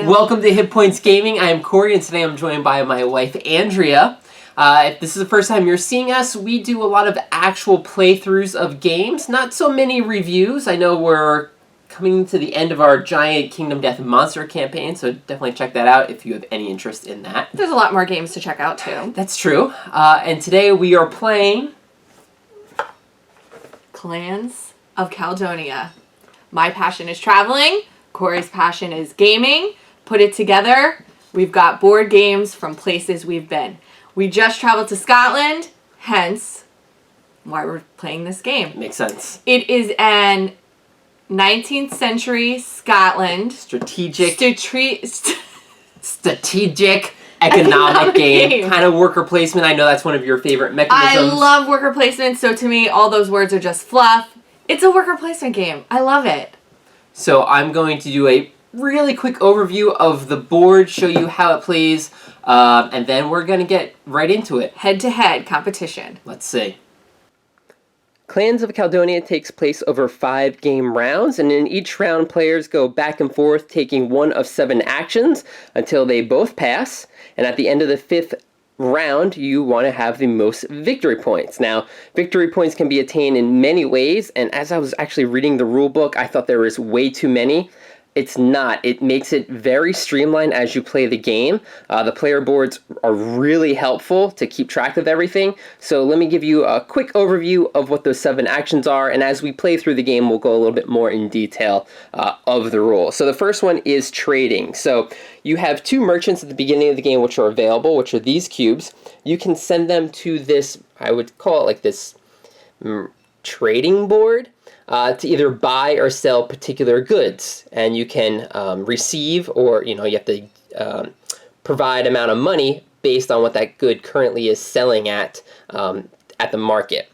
Welcome to Hit Points Gaming. I am Corey, and today I'm joined by my wife, Andrea. If this is the first time you're seeing us, we do a lot of actual playthroughs of games, not so many reviews. I know we're coming to the end of our giant Kingdom Death Monster campaign, so definitely check that out if you have any interest in that. There's a lot more games to check out, too. That's true. And today we are playing Clans of Caledonia. My passion is traveling. Corey's passion is gaming. Put it together, we've got board games from places we've been. We just traveled to Scotland, hence why we're playing this game. Makes sense. It is an 19th century Scotland strategic economic game. Kind of worker placement. I know that's one of your favorite mechanisms. I love worker placement, so to me, all those words are just fluff. It's a worker placement game. I love it. So I'm going to do a really quick overview of the board, show you how it plays, and then we're going to get right into it. Head-to-head competition. Let's see. Clans of Caledonia takes place over 5 game rounds, and in each round players go back and forth taking one of 7 actions until they both pass, and at the end of the 5th round you want to have the most victory points. Now, victory points can be attained in many ways, and as I was actually reading the rule book, I thought there was way too many. It's not. It makes it very streamlined as you play the game. The player boards are really helpful to keep track of everything. So let me give you a quick overview of what those 7 actions are, and as we play through the game, we'll go a little bit more in detail of the rules. So the first one is trading. So you have 2 merchants at the beginning of the game which are available, which are these cubes. You can send them to this, I would call it like this trading board. To either buy or sell particular goods, and you can receive, or you have to provide amount of money based on what that good currently is selling at the market.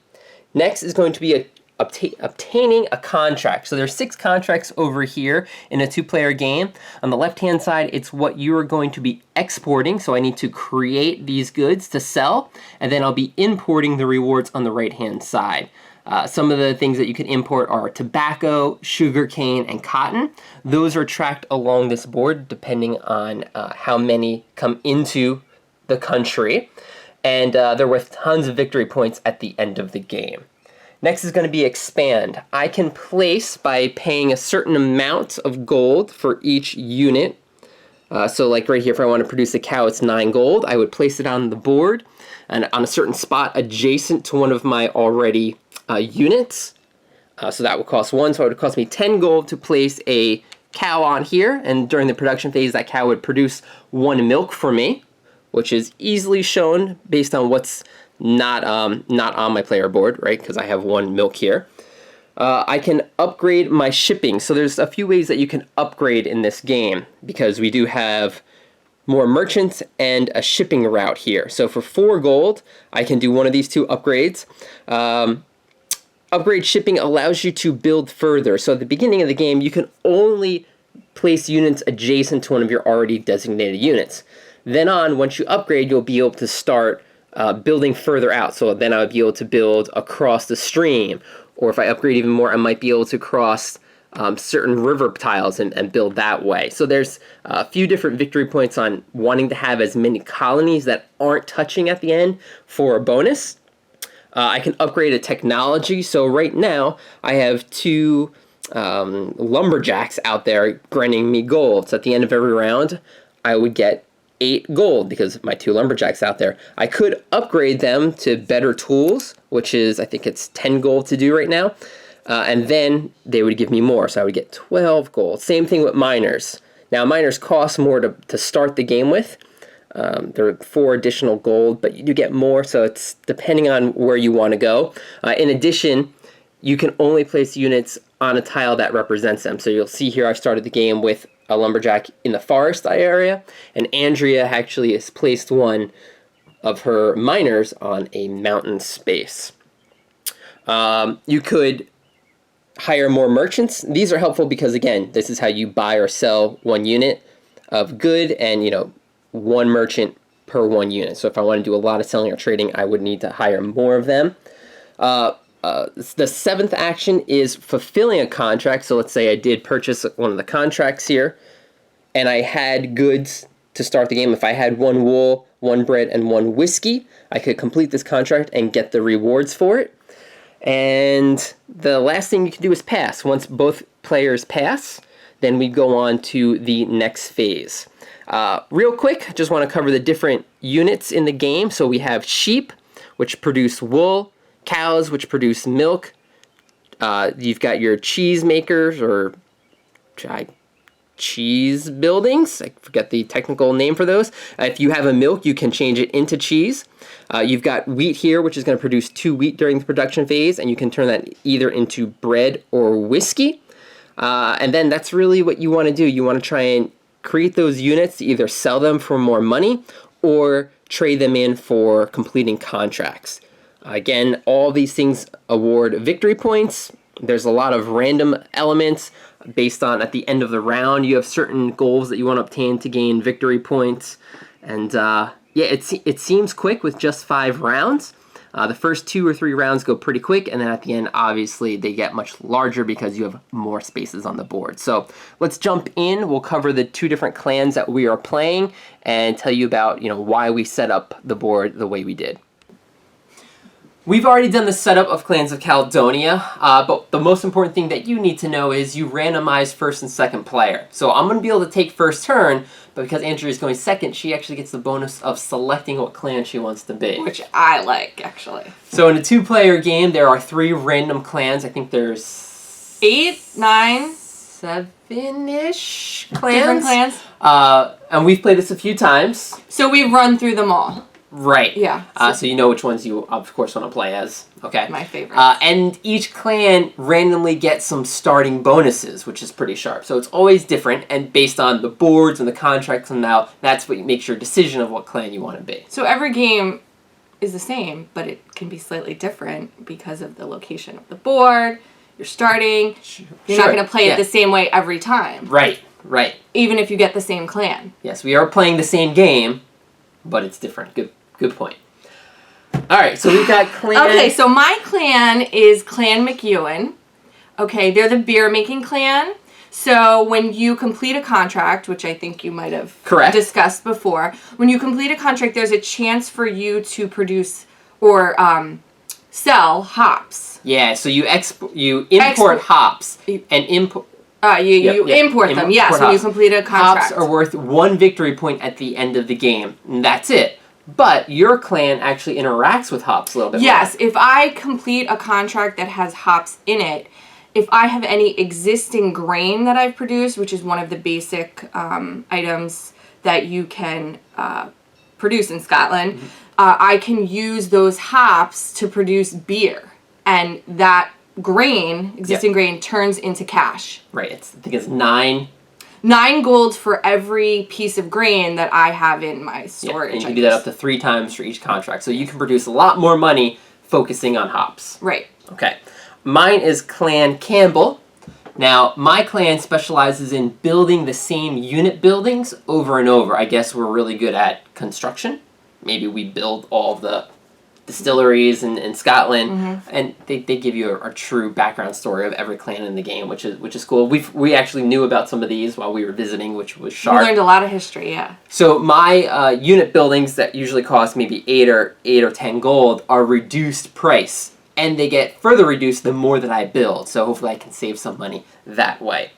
Next is going to be obtaining a contract. So there's 6 contracts over here in a 2-player game. On the left-hand side, it's what you are going to be exporting. So I need to create these goods to sell, and then I'll be importing the rewards on the right-hand side. Some of the things that you can import are tobacco, sugarcane, and cotton. Those are tracked along this board depending on how many come into the country. And they're worth tons of victory points at the end of the game. Next is going to be expand. I can place by paying a certain amount of gold for each unit. So like right here, if I want to produce a cow, it's 9 gold. I would place it on the board and on a certain spot adjacent to one of my already units. So that would cost 1, so it would cost me 10 gold to place a cow on here, and during the production phase that cow would produce 1 milk for me, which is easily shown based on what's not on my player board, right, because I have 1 milk here. I can upgrade my shipping, so there's a few ways that you can upgrade in this game, because we do have more merchants and a shipping route here. So for 4 gold, I can do one of these 2 upgrades. Upgrade shipping allows you to build further. So at the beginning of the game, you can only place units adjacent to one of your already designated units. Then on, once you upgrade, you'll be able to start building further out. So then I would be able to build across the stream, or if I upgrade even more, I might be able to cross certain river tiles and build that way. So there's a few different victory points on wanting to have as many colonies that aren't touching at the end for a bonus. I can upgrade a technology. So right now I have 2 lumberjacks out there granting me gold. So at the end of every round I would get 8 gold because of my 2 lumberjacks out there. I could upgrade them to better tools, which is, I think it's 10 gold to do right now. And then they would give me more, so I would get 12 gold. Same thing with miners. Now miners cost more to start the game with. There are 4 additional gold, but you do get more, so it's depending on where you want to go. In addition, you can only place units on a tile that represents them. So you'll see here I've started the game with a lumberjack in the forest area, and Andrea actually has placed one of her miners on a mountain space. You could hire more merchants. These are helpful because, again, this is how you buy or sell 1 unit of good, and 1 merchant per 1 unit. So if I want to do a lot of selling or trading, I would need to hire more of them. The 7th action is fulfilling a contract. So let's say I did purchase one of the contracts here. and I had goods to start the game. If I had 1 wool, 1 bread, and 1 whiskey, I could complete this contract and get the rewards for it. And the last thing you can do is pass. Once both players pass, then we go on to the next phase. Real quick, just want to cover the different units in the game. So we have sheep, which produce wool, cows, which produce milk. You've got your cheese makers, or cheese buildings. I forget the technical name for those. If you have a milk, you can change it into cheese. You've got wheat here, which is going to produce 2 wheat during the production phase, and you can turn that either into bread or whiskey. And then that's really what you want to do. You want to try and create those units to either sell them for more money or trade them in for completing contracts. Again, all these things award victory points. There's a lot of random elements based on, at the end of the round, you have certain goals that you want to obtain to gain victory points. And yeah, it seems quick with just 5 rounds. The first 2 or 3 rounds go pretty quick, and then at the end, obviously, they get much larger because you have more spaces on the board. So let's jump in. We'll cover the 2 different clans that we are playing and tell you about, why we set up the board the way we did. We've already done the setup of Clans of Caledonia, but the most important thing that you need to know is you randomize first and second player. So I'm going to be able to take first turn, but because Andrea is going second, she actually gets the bonus of selecting what clan she wants to be. Which I like, actually. So in a 2-player game, there are 3 random clans. I think there's 8, 9, 7-ish clans. different clans. And we've played this a few times. So we've run through them all. Right. Yeah. So you know which ones you, of course, want to play as. Okay. My favorite. And each clan randomly gets some starting bonuses, which is pretty sharp. So it's always different, and based on the boards and the contracts, and now that's what makes your decision of what clan you want to be. So every game is the same, but it can be slightly different because of the location of the board. You're starting. You're not going to play it the same way every time. Right. Right. Even if you get the same clan. Yes, we are playing the same game, but it's different. Good point. All right, so we've got clan. Okay, so my clan is Clan McEwen. Okay, they're the beer making clan. So when you complete a contract, which I think you might have discussed before, when you complete a contract, there's a chance for you to produce or sell hops. Yeah, so you import hops and import. You import them, yes, when you complete a contract. Hops are worth 1 victory point at the end of the game, and that's it. But your clan actually interacts with hops a little bit more. Yes, if I complete a contract that has hops in it, if I have any existing grain that I've produced, which is one of the basic items that you can produce in Scotland, I can use those hops to produce beer. And that grain, existing grain, turns into cash. Right, I think it's 9 gold for every piece of grain that I have in my storage. Yeah, and you can do that up to 3 times for each contract. So you can produce a lot more money focusing on hops. Right. Okay. Mine is Clan Campbell. Now, my clan specializes in building the same unit buildings over and over. I guess we're really good at construction. Maybe we build all the distilleries in Scotland, and they give you a true background story of every clan in the game, which is cool. We actually knew about some of these while we were visiting, which was sharp. We learned a lot of history, yeah. So my unit buildings that usually cost maybe 8 or 10 gold are reduced price, and they get further reduced the more that I build. So hopefully I can save some money that way.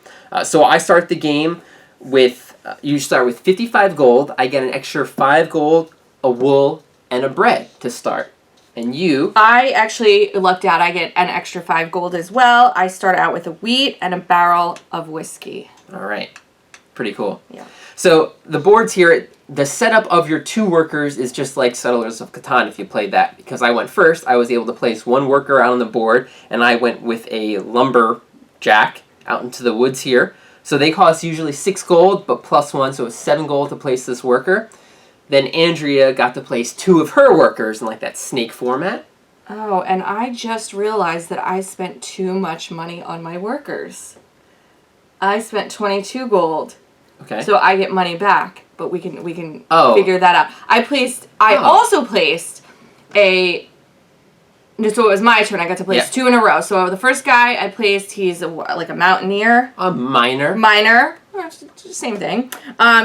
So I start the game with you start with 55 gold. I get an extra 5 gold, a wool, and a bread to start. And you? I actually lucked out. I get an extra 5 gold as well. I start out with a wheat and a barrel of whiskey. All right. Pretty cool. Yeah. So the boards here, the setup of your 2 workers is just like Settlers of Catan if you played that. Because I went first, I was able to place 1 worker out on the board, and I went with a lumberjack out into the woods here. So they cost usually 6 gold, but +1, so it's 7 gold to place this worker. Then Andrea got to place 2 of her workers in like that snake format. Oh, and I just realized that I spent too much money on my workers. I spent 22 gold. Okay. So I get money back, but we can figure that out. I also placed so it was my turn. I got to place 2 in a row. So the first guy I placed, he's like a mountaineer. A miner. Miner. much the same thing.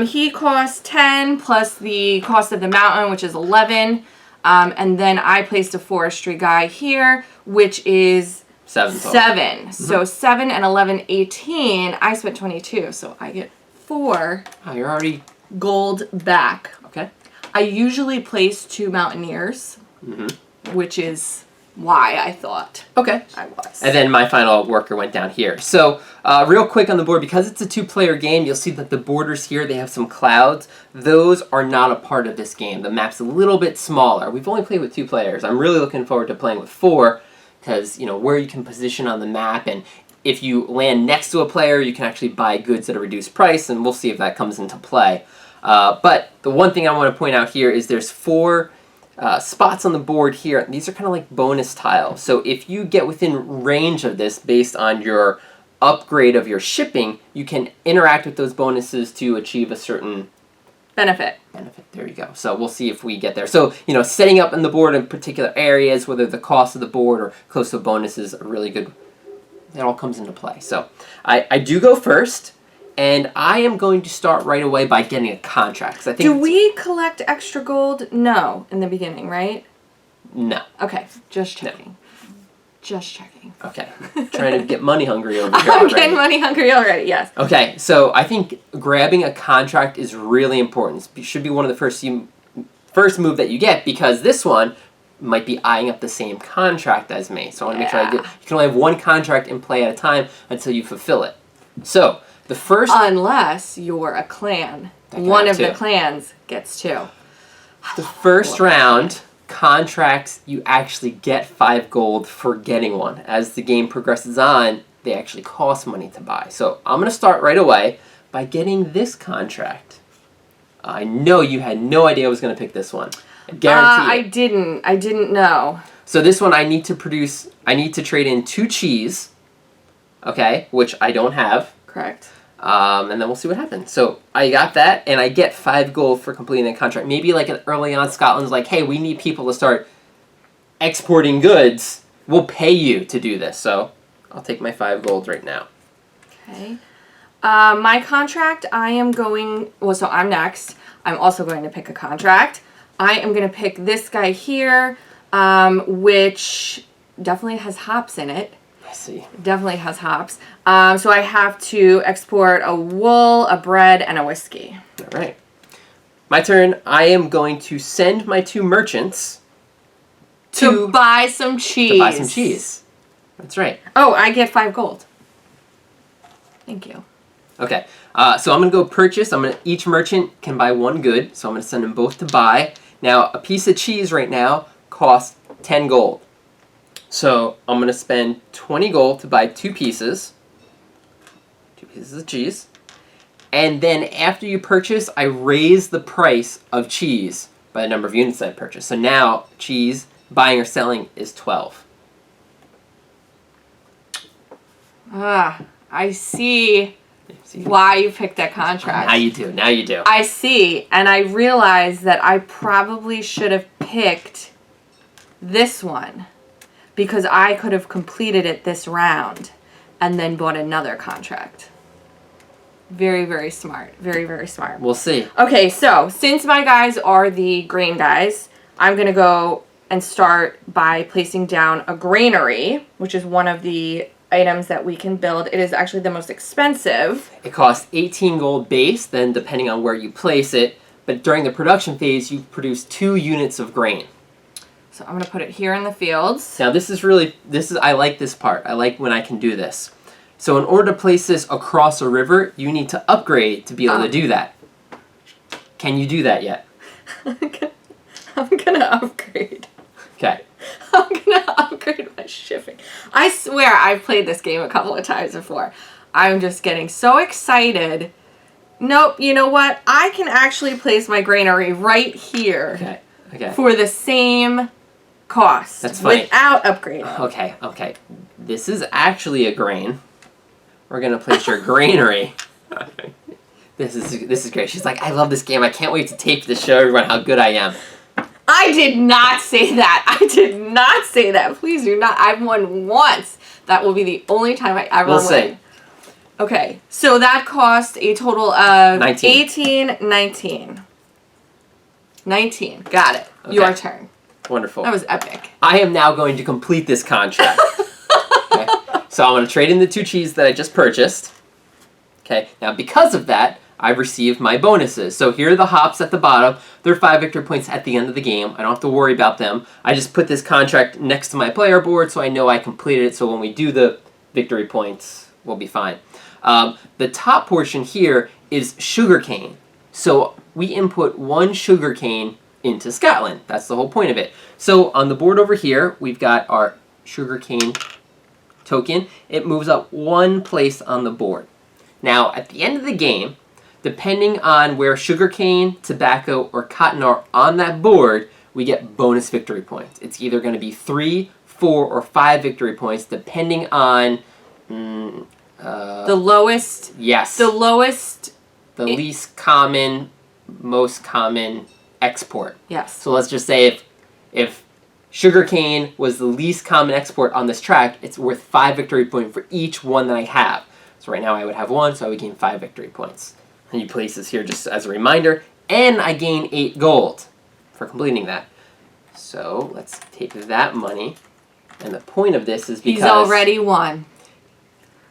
He costs 10 plus the cost of the mountain, which is 11. And then I placed a forestry guy here, which is 7. Mm-hmm. So 7 and 11, 18. I spent 22, so I get 4. Oh, you're already gold back. okay. I usually place 2 mountaineers, which is why I thought Okay. I was. And then my final worker went down here. So real quick on the board, because it's a 2-player game, you'll see that the borders here, they have some clouds. Those are not a part of this game. The map's a little bit smaller. We've only played with 2 players. I'm really looking forward to playing with 4 because, you know, where you can position on the map, and if you land next to a player, you can actually buy goods at a reduced price, and we'll see if that comes into play. But the one thing I want to point out here is there's 4 spots on the board here. These are kind of like bonus tiles. So if you get within range of this based on your upgrade of your shipping, you can interact with those bonuses to achieve a certain benefit. There you go. So we'll see if we get there. So, you know, setting up on the board in particular areas, whether the cost of the board or close to bonuses, are really good. It all comes into play. So I do go first. And I am going to start right away by getting a contract. 'Cause I think do we collect extra gold? No, in the beginning, right? No. Okay, just checking. No. Just checking. Okay. Trying to get money hungry over here I'm already. getting money hungry already, yes. Okay, so I think grabbing a contract is really important. It should be one of the first move that you get, because this one might be eyeing up the same contract as me. So I want to make sure I do. You can only have one contract in play at a time until you fulfill it. So the first... Unless you're a clan. One of the clans gets 2. The first round, contracts, you actually get 5 gold for getting one. As the game progresses on, they actually cost money to buy. So I'm going to start right away by getting this contract. I know you had no idea I was going to pick this one. I guarantee it. I didn't know. So this one I need to trade in 2 cheese, okay, which I don't have. Correct. And then we'll see what happens. So I got that, and I get 5 gold for completing the contract. Maybe like early on, Scotland's like, hey, we need people to start exporting goods. We'll pay you to do this. So I'll take my 5 gold right now. Okay. My contract, so I'm next. I'm also going to pick a contract. I am going to pick this guy here, which definitely has hops in it. I see. Definitely has hops. So I have to export a wool, a bread, and a whiskey. All right. My turn. I am going to send my 2 merchants to buy some cheese. To buy some cheese. That's right. Oh, I get 5 gold. Thank you. Okay. So I'm going to go purchase. Each merchant can buy 1 good. So I'm going to send them both to buy. Now, a piece of cheese right now costs 10 gold. So I'm going to spend 20 gold to buy 2 pieces. 2 pieces of cheese. And then after you purchase, I raise the price of cheese by the number of units I purchase. So now cheese, buying or selling, is 12. I see why you picked that contract. Now you do. Now you do. I see. And I realize that I probably should have picked this one, because I could have completed it this round and then bought another contract. Very, very smart. Very, very smart. We'll see. Okay, so since my guys are the grain guys, I'm going to go and start by placing down a granary, which is one of the items that we can build. It is actually the most expensive. It costs 18 gold base, then depending on where you place it. But during the production phase, you produce 2 units of grain. So I'm going to put it here in the fields. Now I like this part. I like when I can do this. So in order to place this across a river, you need to upgrade to be able to do that. Can you do that yet? I'm going to upgrade. Okay. I'm going to upgrade my shipping. I swear I've played this game a couple of times before. I'm just getting so excited. Nope, you know what? I can actually place my granary right here. Okay. Okay. For the same cost. That's funny. Without upgrading. Okay. Okay. This is actually a grain. We're going to place your granary. This is great. She's like, I love this game. I can't wait to tape this, show everyone how good I am. I did not say that. I did not say that. Please do not. I've won once. That will be the only time I ever win. We'll see. Okay, so that cost a total of 19. 18, 19. 19. Got it. Okay. Your turn. Wonderful. That was epic. I am now going to complete this contract. Okay. So I'm going to trade in the 2 cheese that I just purchased. Okay. Now, because of that, I've received my bonuses. So here are the hops at the bottom. They're 5 victory points at the end of the game. I don't have to worry about them. I just put this contract next to my player board so I know I completed it. So when we do the victory points, we'll be fine. The top portion here is sugarcane. So we input 1 sugarcane into Scotland. That's the whole point of it. So on the board over here, we've got our sugarcane token. It moves up 1 place on the board. Now, at the end of the game, depending on where sugarcane, tobacco, or cotton are on that board, we get bonus victory points. It's either going to be 3, 4, or 5 victory points, depending on the lowest. Yes. The lowest. The least common, most common export. Yes. So let's just say if sugarcane was the least common export on this track, it's worth 5 victory points for each one that I have. So right now I would have 1, so I would gain 5 victory points. And you place this here just as a reminder, and I gain 8 gold for completing that. So let's take that money, and the point of this is because he's already won.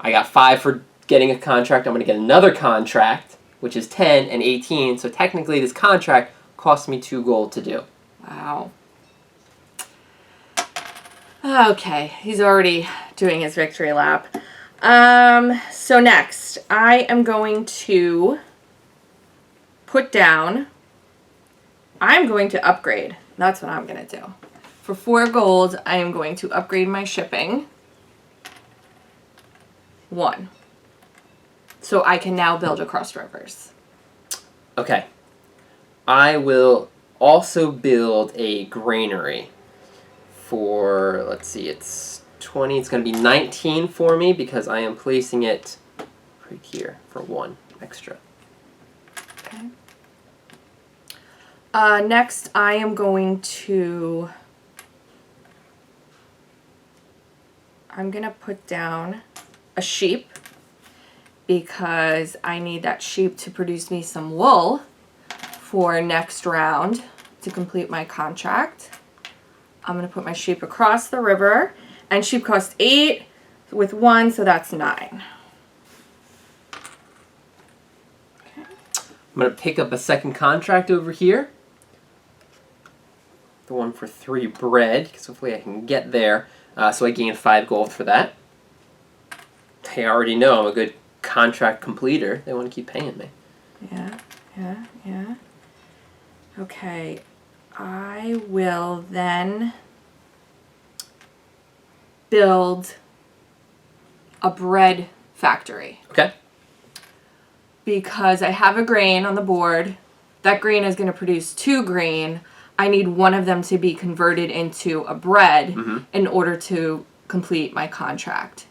I got 5 for getting a contract. I'm going to get another contract, which is 10 and 18. So technically this contract cost me 2 gold to do. Wow. Okay, he's already doing his victory lap. So next, I am going to put down, I'm going to upgrade. That's what I'm going to do. For 4 gold, I am going to upgrade my shipping. 1. So I can now build across rivers. Okay. I will also build a granary for, let's see, it's 20. It's going to be 19 for me because I am placing it right here for 1 extra. Okay. Next, I am going to... I'm going to put down a sheep because I need that sheep to produce me some wool for next round to complete my contract. I'm going to put my sheep across the river, and sheep cost 8 with 1, so that's 9. Okay. I'm going to pick up a second contract over here. The one for 3 bread, because hopefully I can get there. So I gain 5 gold for that. They already know I'm a good contract completer. They want to keep paying me. Yeah. Okay. I will then build a bread factory. Okay. Because I have a grain on the board. That grain is going to produce 2 grain. I need one of them to be converted into a bread in order to complete my contract.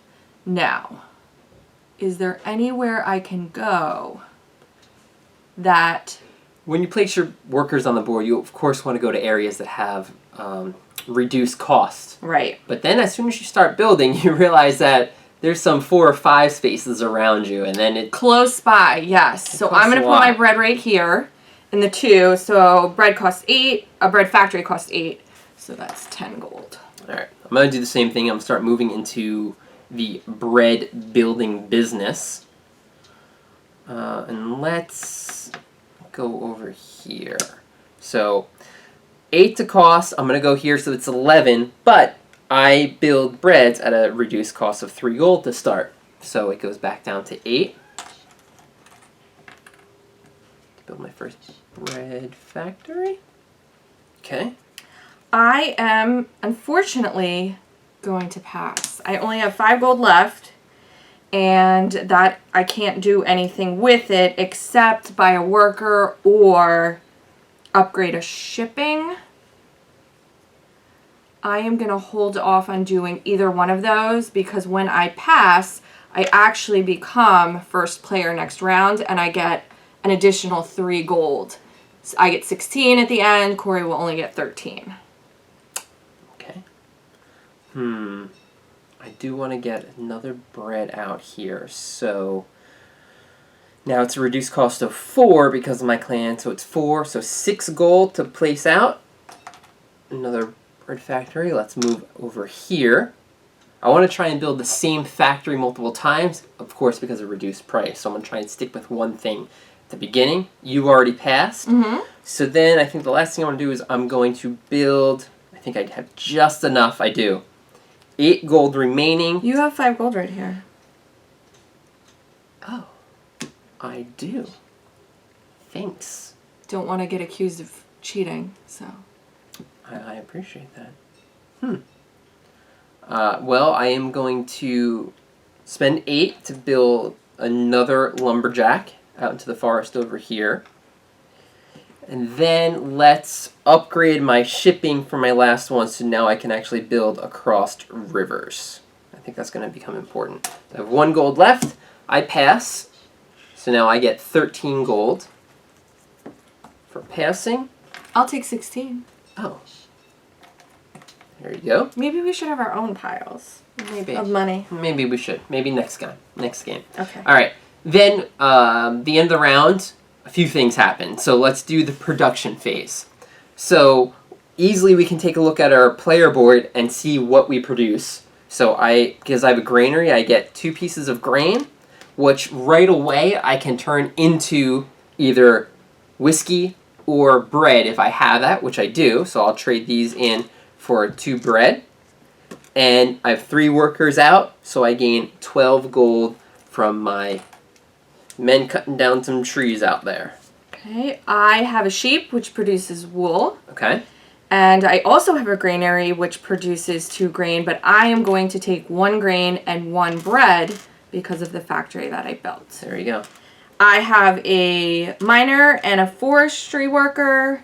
Now, is there anywhere I can go that... When you place your workers on the board, you of course want to go to areas that have reduced cost. Right. But then as soon as you start building, you realize that there's some 4 or 5 spaces around you, and then it... Close by, yes. So I'm going to put my bread right here in the 2. So bread costs 8. A bread factory costs 8. So that's 10 gold. All right. I'm going to do the same thing. I'm going to start moving into the bread building business. And let's go over here. So 8 to cost. I'm going to go here so it's 11. But I build breads at a reduced cost of 3 gold to start. So it goes back down to 8. Build my first bread factory. Okay. I am, unfortunately, going to pass. I only have 5 gold left, and that I can't do anything with it except buy a worker or upgrade a shipping. I am going to hold off on doing either one of those because when I pass, I actually become first player next round, and I get an additional 3 gold. So I get 16 at the end. Corey will only get 13. Okay. I I do want to get another bread out here. So now it's a reduced cost of 4 because of my clan. So it's 4. So 6 gold to place out. Another bread factory. Let's move over here. I want to try and build the same factory multiple times, of course, because of reduced price. So I'm going to try and stick with one thing at the beginning. You already passed. Mm-hmm. So then I think the last thing I want to do is I'm going to build, I think I have just enough. I do. 8 gold remaining. You have 5 gold right here. Oh, I do. Thanks. Don't want to get accused of cheating, so. I appreciate that. Well, I am going to spend 8 to build another lumberjack out into the forest over here. And then let's upgrade my shipping for my last one so now I can actually build across rivers. I think that's going to become important. I have 1 gold left. I pass. So now I get 13 gold for passing. I'll take 16. Oh. There you go. Maybe we should have our own piles of money. Maybe we should. Maybe next game. Okay. All right. Then, the end of the round, a few things happen. So let's do the production phase. So easily we can take a look at our player board and see what we produce. So because I have a granary, I get 2 pieces of grain, which right away I can turn into either whiskey or bread if I have that, which I do. So I'll trade these in for 2 bread. And I have 3 workers out, so I gain 12 gold from my men cutting down some trees out there. Okay, I have a sheep which produces wool. Okay. And I also have a granary which produces 2 grain, but I am going to take 1 grain and 1 bread because of the factory that I built. There you go. I have a miner and a forestry worker.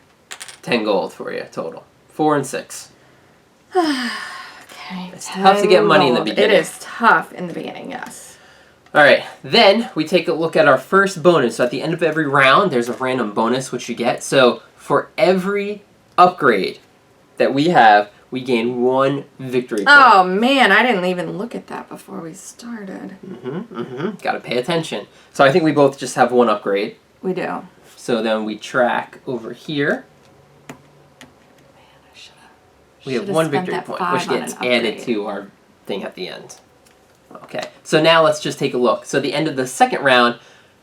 10 gold for you total. 4 and 6. Okay. It's tough to get money in the beginning. It is tough in the beginning, yes. All right, then we take a look at our first bonus. So at the end of every round, there's a random bonus which you get. So for every upgrade that we have, we gain 1 victory point. Oh man, I didn't even look at that before we started. Got to pay attention. So I think we both just have 1 upgrade. We do. So then we track over here. We have 1 victory point, which gets added to our thing at the end. Okay, so now let's just take a look. So the end of the second round,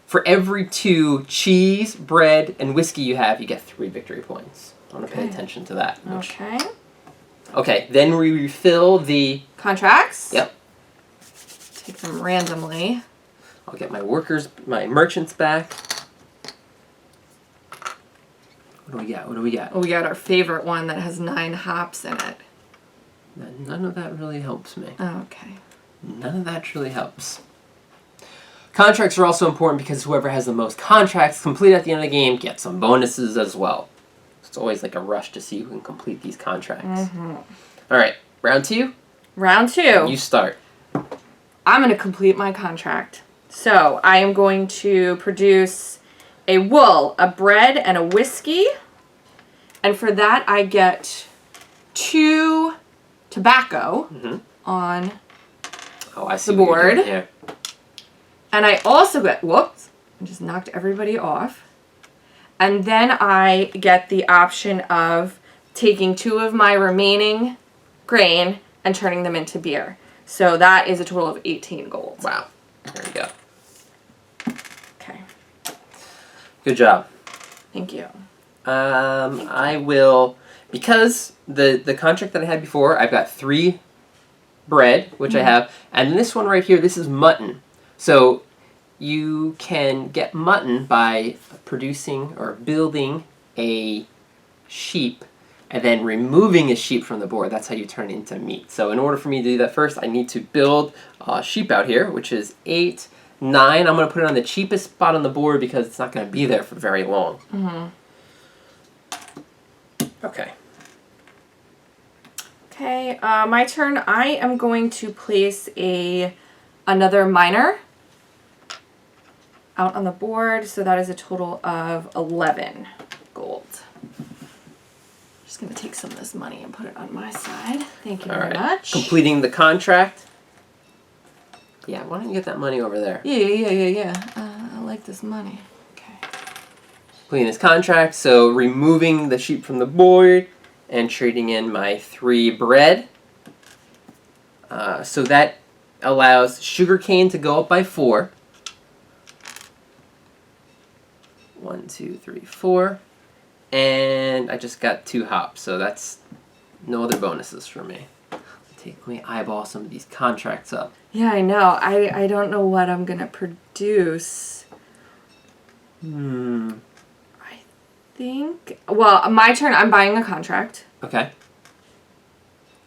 for every 2 cheese, bread, and whiskey you have, you get 3 victory points. I want to pay attention to that. Okay. Okay, then we refill the... Contracts? Yep. Take them randomly. I'll get my my merchants back. What do we got? Oh, we got our favorite one that has 9 hops in it. None of that really helps me. Oh, okay. None of that really helps. Contracts are also important because whoever has the most contracts complete at the end of the game gets some bonuses as well. It's always like a rush to see who can complete these contracts. All right, round 2? Round 2. You start. I'm going to complete my contract. So I am going to produce a wool, a bread, and a whiskey. And for that, I get 2 tobacco on the board. Yeah. And I also get, whoops, I just knocked everybody off. And then I get the option of taking 2 of my remaining grain and turning them into beer. So that is a total of 18 gold. Wow. There you go. Okay. Good job. Thank you. I will, because the contract that I had before, I've got 3 bread, which I have, and this one right here, this is mutton. So you can get mutton by producing or building a sheep and then removing a sheep from the board. That's how you turn it into meat. So in order for me to do that first, I need to build a sheep out here, which is 8, 9. I'm going to put it on the cheapest spot on the board because it's not going to be there for very long. Okay. Okay, my turn. I am going to place another miner out on the board, so that is a total of 11 gold. Just going to take some of this money and put it on my side. Thank you very much. Completing the contract. Yeah, why don't you get that money over there? Yeah. I like this money. Okay. Completing this contract, so removing the sheep from the board and trading in my 3 bread. So that allows sugarcane to go up by 4. 1, 2, 3, 4. And I just got 2 hops, so that's no other bonuses for me. Let me eyeball some of these contracts up. Yeah, I know. I don't know what I'm gonna produce. I think. Well, my turn. I'm buying a contract. Okay.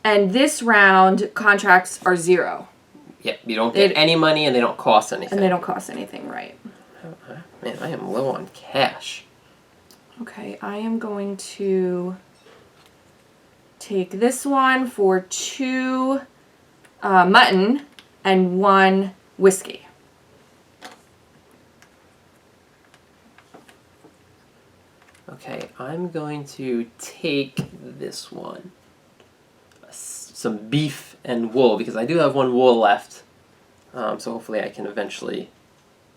And this round, contracts are 0. Yep, you don't get any money and they don't cost anything. And they don't cost anything, right? Man, I am low on cash. Okay, I am going to take this one for 2 mutton and 1 whiskey. Okay, I'm going to take this one. Some beef and wool, because I do have 1 wool left. So hopefully I can eventually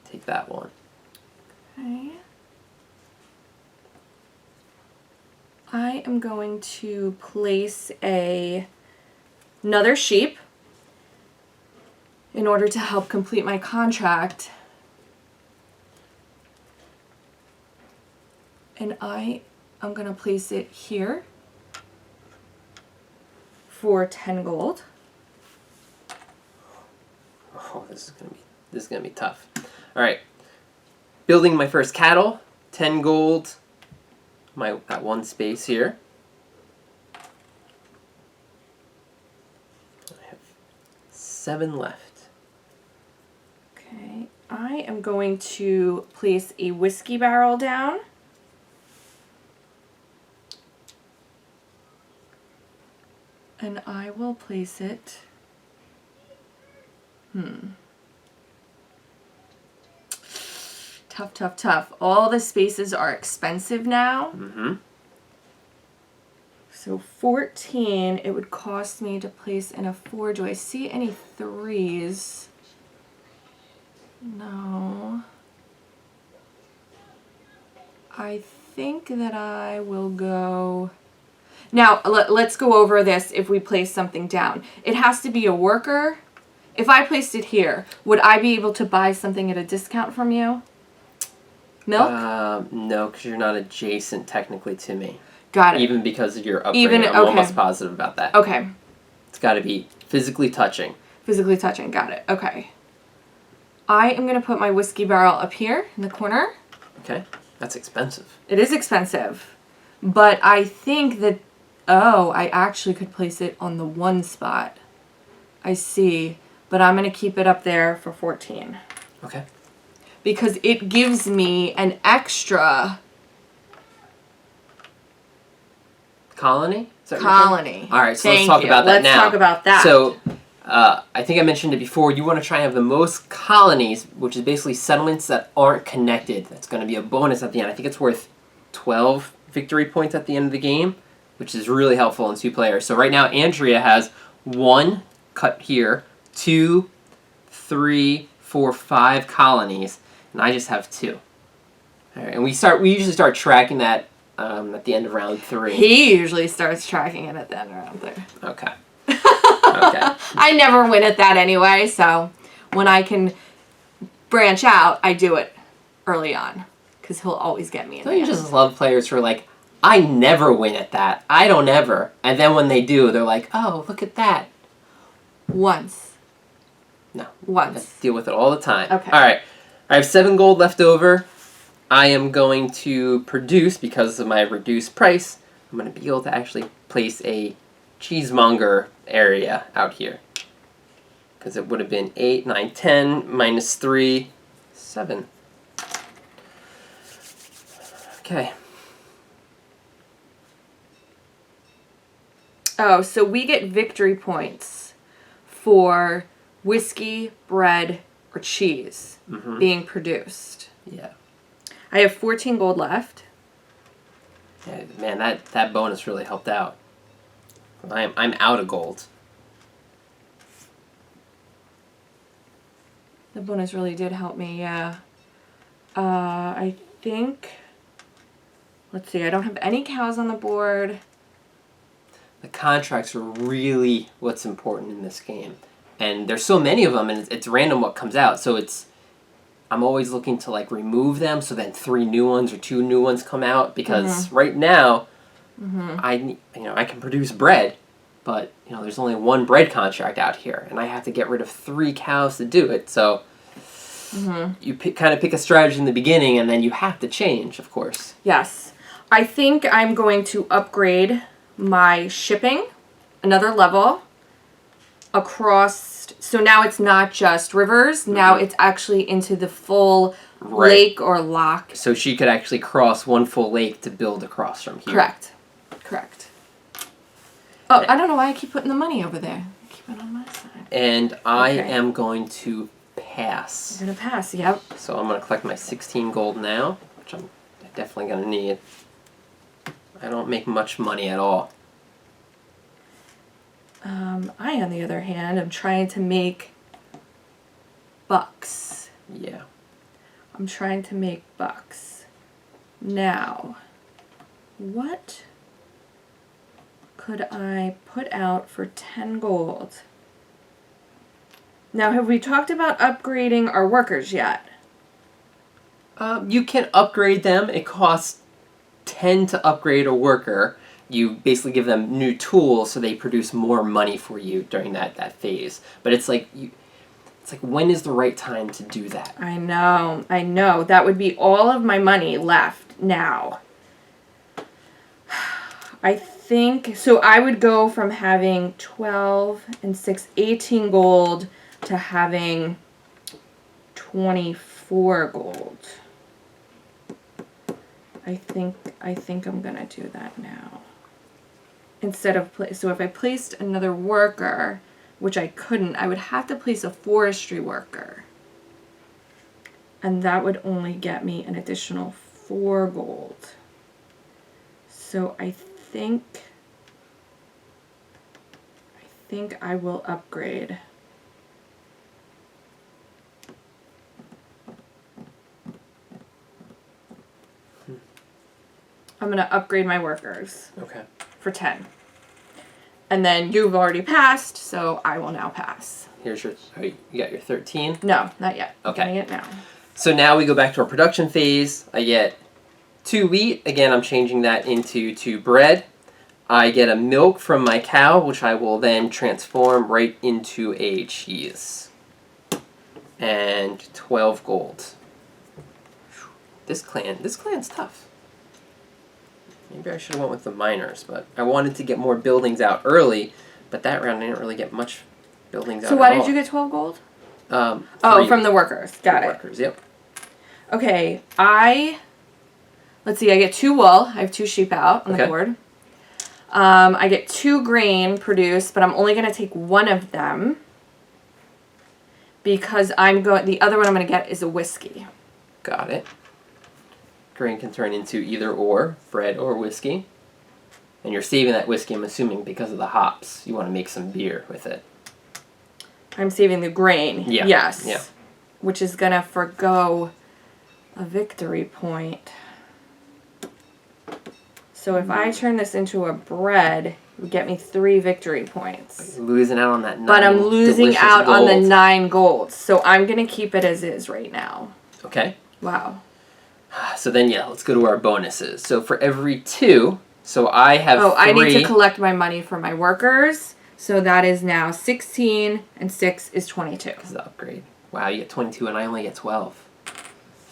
take that one. Okay. I am going to place another sheep in order to help complete my contract. And I'm going to place it here for 10 gold. Oh, this is gonna be tough. All right, building my first cattle, 10 gold. That 1 space here. I have 7 left. Okay, I am going to place a whiskey barrel down. And I will place it. Tough. All the spaces are expensive now. So 14, it would cost me to place in a 4. Do I see any 3s? No. I think that I will go... Now, let's go over this if we place something down. It has to be a worker. If I placed it here, would I be able to buy something at a discount from you? Milk? No, because you're not adjacent technically to me. Got it. Even because of your upbringing, I'm almost positive about that. Okay. It's got to be physically touching. Physically touching, got it. Okay. I am going to put my whiskey barrel up here in the corner. Okay, that's expensive. It is expensive. But I think that... Oh, I actually could place it on the 1 spot. I see. But I'm going to keep it up there for 14. Okay. Because it gives me an extra... Colony? Colony. All right, so let's talk about that now. Let's talk about that. So, I think I mentioned it before. You want to try and have the most colonies, which is basically settlements that aren't connected. That's going to be a bonus at the end. I think it's worth 12 victory points at the end of the game, which is really helpful in 2 players. So right now, Andrea has 1 cut here, 2, 3, 4, 5 colonies, and I just have 2. All right, and we usually start tracking that at the end of round 3. He usually starts tracking it at the end of round 3. Okay. Okay. I never win at that anyway, so when I can branch out, I do it early on, because he'll always get me in the Don't you end. just love players who are like, I never win at that. I don't ever. And then when they do, they're like, oh, look at that. Once. No. Once. I deal with it all the time. Okay. All right. I have 7 gold left over. I am going to produce, because of my reduced price, I'm going to be able to actually place a cheesemonger area out here. Because it would have been 8, 9, 10, minus 3, 7. Okay. Oh, so we get victory points for whiskey, bread, or cheese being produced. Yeah. I have 14 gold left. Yeah, man, that bonus really helped out. I'm out of gold. The bonus really did help me, yeah. I think... Let's see, I don't have any cows on the board. The contracts are really what's important in this game. And there's so many of them, and it's random what comes out. So I'm always looking to like remove them, so then 3 new ones or 2 new ones come out. Because right now, I can produce bread, but there's only 1 bread contract out here, and I have to get rid of 3 cows to do it. So you kind of pick a strategy in the beginning, and then you have to change, of course. Yes. I think I'm going to upgrade my shipping another level across. So now it's not just rivers. Now it's actually into the full lake or loch. So she could actually cross 1 full lake to build across from here. Correct. Oh, I don't know why I keep putting the money over there. Keep it on my side. And I am going to pass. You're going to pass, yep. So I'm going to collect my 16 gold now, which I'm definitely going to need. I don't make much money at all. I, on the other hand, am trying to make bucks. Yeah. I'm trying to make bucks. Now, what could I put out for 10 gold? Now, have we talked about upgrading our workers yet? You can upgrade them. It costs 10 to upgrade a worker. You basically give them new tools so they produce more money for you during that phase. But it's like when is the right time to do that? I know. That would be all of my money left now. I think, so I would go from having 12 and 6, 18 gold to having 24 gold. I think I'm gonna do that now. Instead of so if I placed another worker, which I couldn't, I would have to place a forestry worker. And that would only get me an additional 4 gold. So I think I will upgrade. I'm going to upgrade my workers. Okay. For 10. And then you've already passed, so I will now pass. Here's you got your 13? No, not yet. Okay. I'm getting it now. So now we go back to our production phase. I get 2 wheat. Again, I'm changing that into 2 bread. I get a milk from my cow, which I will then transform right into a cheese. And 12 gold. This clan's tough. Maybe I should have went with the miners, but I wanted to get more buildings out early, but that round I didn't really get much buildings out. So why did you get 12 gold? From the workers. Got it. Workers, yep. Okay, let's see, I get 2 wool. I have 2 sheep out on the board. I get 2 grain produced, but I'm only going to take 1 of them because the other one I'm going to get is a whiskey. Got it. Grain can turn into either or, bread or whiskey. And you're saving that whiskey, I'm assuming, because of the hops. You want to make some beer with it. I'm saving the grain. Yeah. Yes. Yeah. Which is going to forgo a victory point. So if I turn this into a bread, it would get me 3 victory points. You're losing out on that 9 But I'm losing out gold. on the 9 gold. So I'm going to keep it as is right now. Okay. Wow. So then, let's go to our bonuses. So for every 2, so I have 3. I need to collect my money for my workers. So that is now 16, and 6 is 22. This is the upgrade. Wow, you get 22, and I only get 12.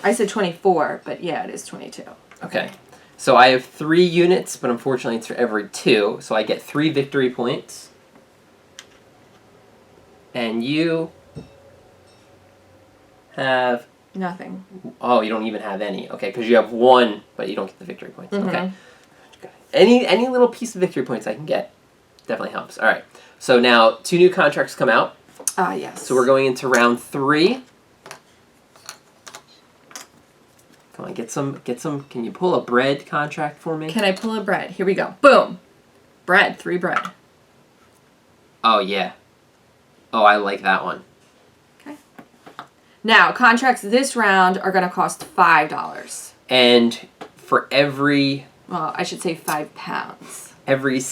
I said 24, but yeah, it is 22. Okay. So I have 3 units, but unfortunately it's for every 2. So I get 3 victory points. And you have... Nothing. Oh, you don't even have any. Okay, because you have 1, but you don't get the victory points. Mm-hmm. Okay. Any little piece of victory points I can get definitely helps. All right. So now 2 new contracts come out. Yes. So we're going into round 3. Come on, get some. Can you pull a bread contract for me? Can I pull a bread? Here we go. Boom. Bread. 3 bread. Oh, yeah. Oh, I like that one. Okay. Now, contracts this round are going to cost $5. And for every... Well, I should say 5 pounds. Every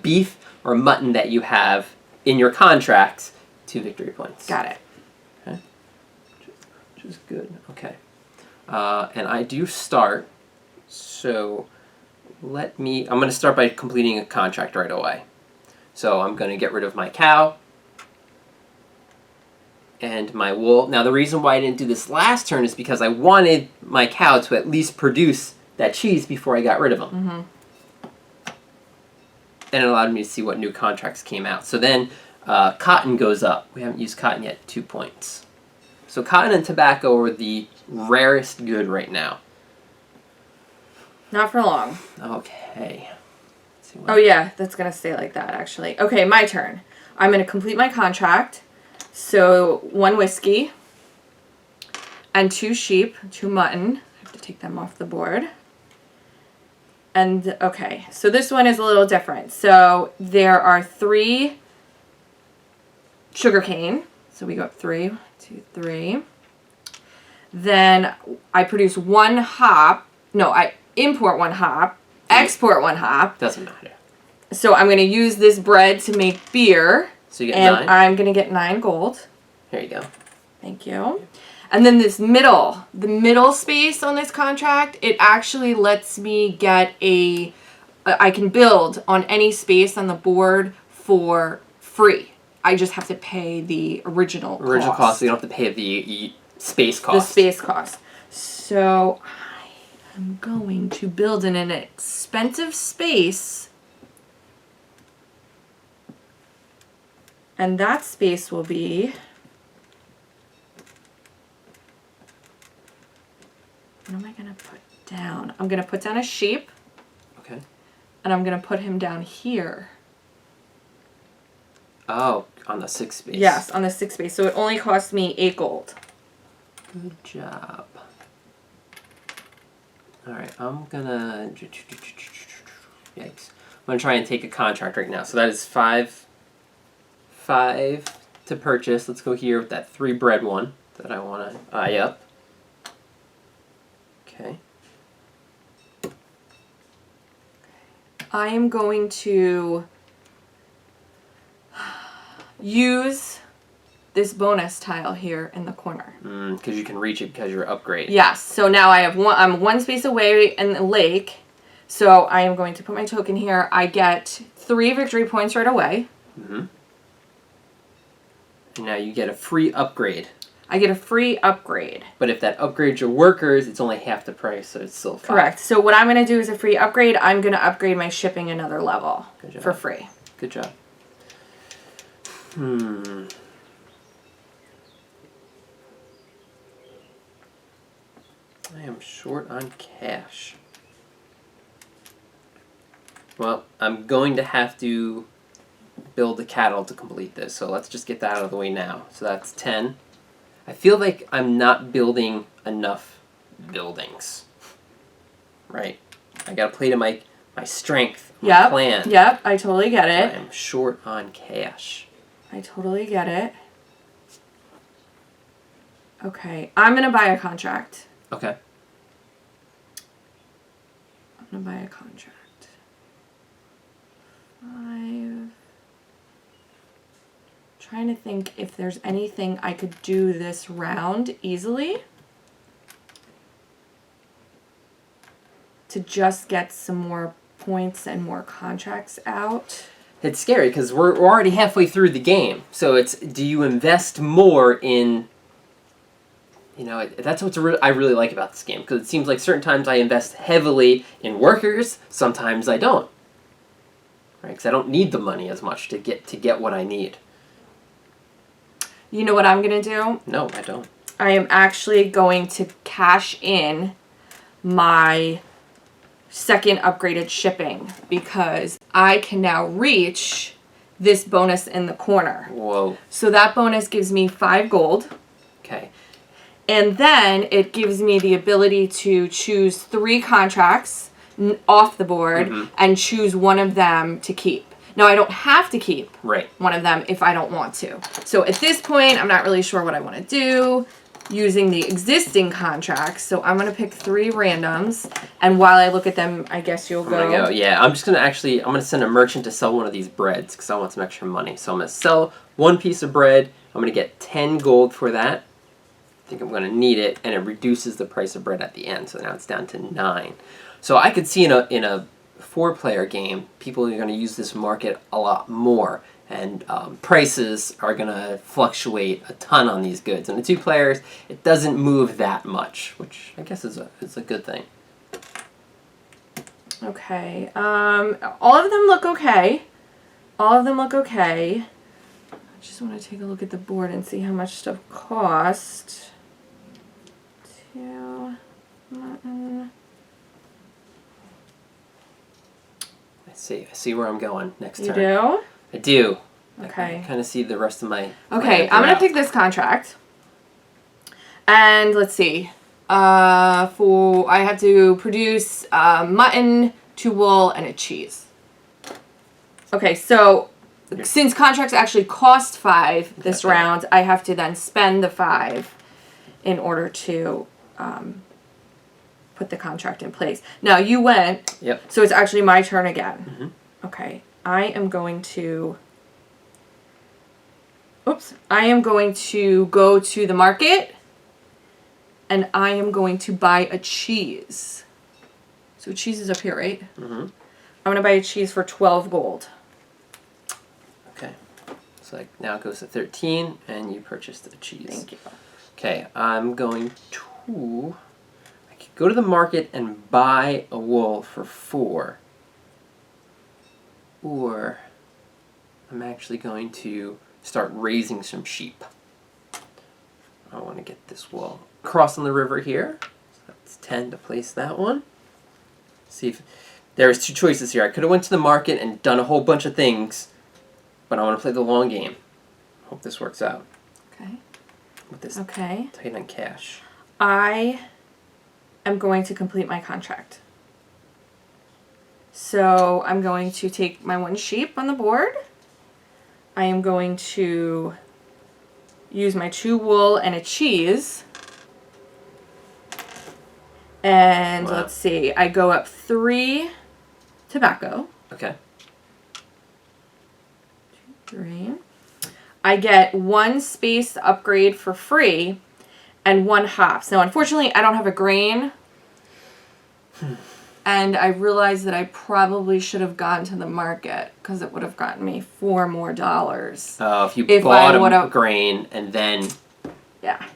beef or mutton that you have in your contract, 2 victory points. Got it. Okay. Which is good. Okay. And I do start, so I'm going to start by completing a contract right away. So I'm going to get rid of my cow and my wool. Now the reason why I didn't do this last turn is because I wanted my cow to at least produce that cheese before I got rid of them. Mm-hmm. And it allowed me to see what new contracts came out. So then cotton goes up. We haven't used cotton yet, 2 points. So cotton and tobacco are the rarest good right now. Not for long. Okay. Let's see Oh yeah, that's going to stay like that actually. Okay, my turn. I'm going to complete my contract. So 1 whiskey and 2 sheep, 2 mutton. I have to take them off the board. And okay, so this one is a little different. So there are 3 sugarcane. So we go up 3, 2, 3. Then I produce 1 hop. No, I import 1 hop, export 1 hop. Doesn't matter. So I'm going to use this bread to make beer. So you get and 9. I'm going to get 9 gold. Here you go. Thank you. And then the middle space on this contract, it actually lets me get I can build on any space on the board for free. I just have to pay the original cost. So you don't have to pay the space cost. The space cost. So I am going to build in an expensive space. And that space will be... What am I going to put down? I'm going to put down a sheep. Okay. And I'm going to put him down here. Oh, on the 6th space. Yes, on the 6th space. So it only cost me 8 gold. Good job. Alright, I'm gonna... Yikes. I'm gonna try and take a contract right now. So that is 5 to purchase. Let's go here with that 3 bread one that I want to eye up. Okay. I am going to use this bonus tile here in the corner. Because you can reach it because you're upgraded. Yes. So now I'm 1 space away in the lake. So I am going to put my token here. I get 3 victory points right away. Mm-hmm. And now you get a free upgrade. I get a free upgrade. But if that upgrades your workers, it's only half the price, so it's still 5. Correct. So what I'm going to do is a free upgrade. I'm going to upgrade my shipping another level for free. Good job. I am short on cash. Well, I'm going to have to build a cattle to complete this, so let's just get that out of the way now. So that's 10. I feel like I'm not building enough buildings. Right? I gotta play to my strength, my plan. Yep, I totally get it. I'm short on cash. I totally get it. Okay, I'm going to buy a contract. Okay. I'm going to buy a contract. 5. Trying to think if there's anything I could do this round easily to just get some more points and more contracts out. It's scary because we're already halfway through the game. So it's, do you invest more in, you know, that's what I really like about this game. Because it seems like certain times I invest heavily in workers, sometimes I don't. Right? Because I don't need the money as much to get what I need. You know what I'm going to do? No, I don't. I am actually going to cash in my 2nd upgraded shipping because I can now reach this bonus in the corner. Whoa. So that bonus gives me 5 gold. Okay. And then it gives me the ability to choose 3 contracts off the board and choose one of them to keep. Now, I don't have to keep one of them if I don't want to. So at this point, I'm not really sure what I want to do. using the existing contracts. So I'm going to pick 3 randoms. And while I look at them, I guess you'll I'm gonna go. Yeah, I'm gonna send a merchant to sell one of these breads because I want some extra money. So I'm gonna sell 1 piece of bread. I'm gonna get 10 gold for that. I think I'm gonna need it, and it reduces the price of bread at the end. So now it's down to 9. So I could see in a 4-player game, people are gonna use this market a lot more. And prices are going to fluctuate a ton on these goods. And the 2 players, it doesn't move that much, which I guess is a good thing. Okay. All of them look okay. All of them look okay. I just want to take a look at the board and see how much stuff cost. 2 mutton. I see where I'm going next turn. You do? I do. Okay. I kind of see the rest of my... Okay, I'm going to pick this contract. And let's see. I have to produce mutton, 2 wool, and a cheese. Okay, so since contracts actually cost 5 this round, I have to then spend the 5 in order to put the contract in place. Now, you went. Yep. So it's actually my turn again. Mm-hmm. Okay. I am going to go to the market, and I am going to buy a cheese. So cheese is up here, right? Mm-hmm. I'm going to buy a cheese for 12 gold. Okay. So now it goes to 13, and you purchased the cheese. Thank you. Okay, I'm going to... I could go to the market and buy a wool for 4. Or I'm actually going to start raising some sheep. I want to get this wool. Crossing the river here. So that's 10 to place that one. See if there's 2 choices here. I could have went to the market and done a whole bunch of things, but I want to play the long game. Hope this works out. Okay. With this Okay. tight on cash. I am going to complete my contract. So I'm going to take my 1 sheep on the board. I am going to use my 2 wool and a cheese. And Wow. let's see, I go up 3 tobacco. Okay. 3. I get 1 space upgrade for free and 1 hops. Now, unfortunately, I don't have a grain. And I realized that I probably should have gone to the market because it would have gotten me $4 more. If you bought a grain and then... Yeah.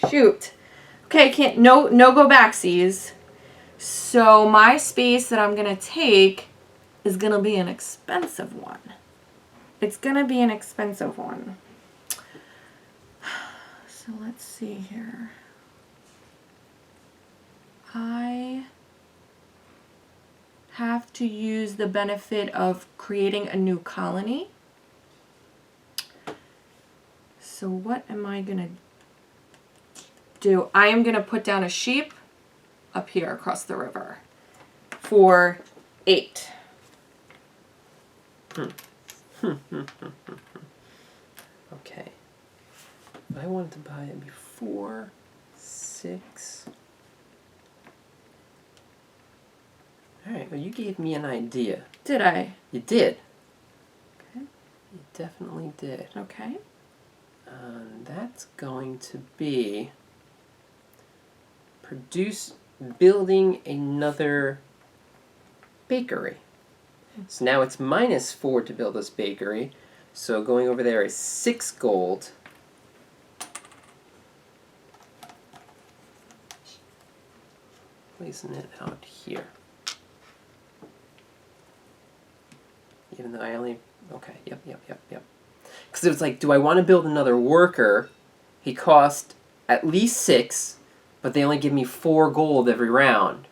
Shoot. Okay, can't... No go backsies. So my space that I'm going to take is going to be an expensive one. It's going to be an expensive one. So let's see here. I have to use the benefit of creating a new colony. So what am I going to do? I am going to put down a sheep up here across the river for 8. Okay. If I wanted to buy it before 6... Alright, well you gave me an idea. Did I? You did. Okay. You definitely did. Okay. That's going to be building another bakery. So now it's -4 to build this bakery. So going over there is 6 gold. Placing it out here. Even though I only... Okay, yep. Because it was like, do I want to build another worker? He cost at least 6, but they only give me 4 gold every round.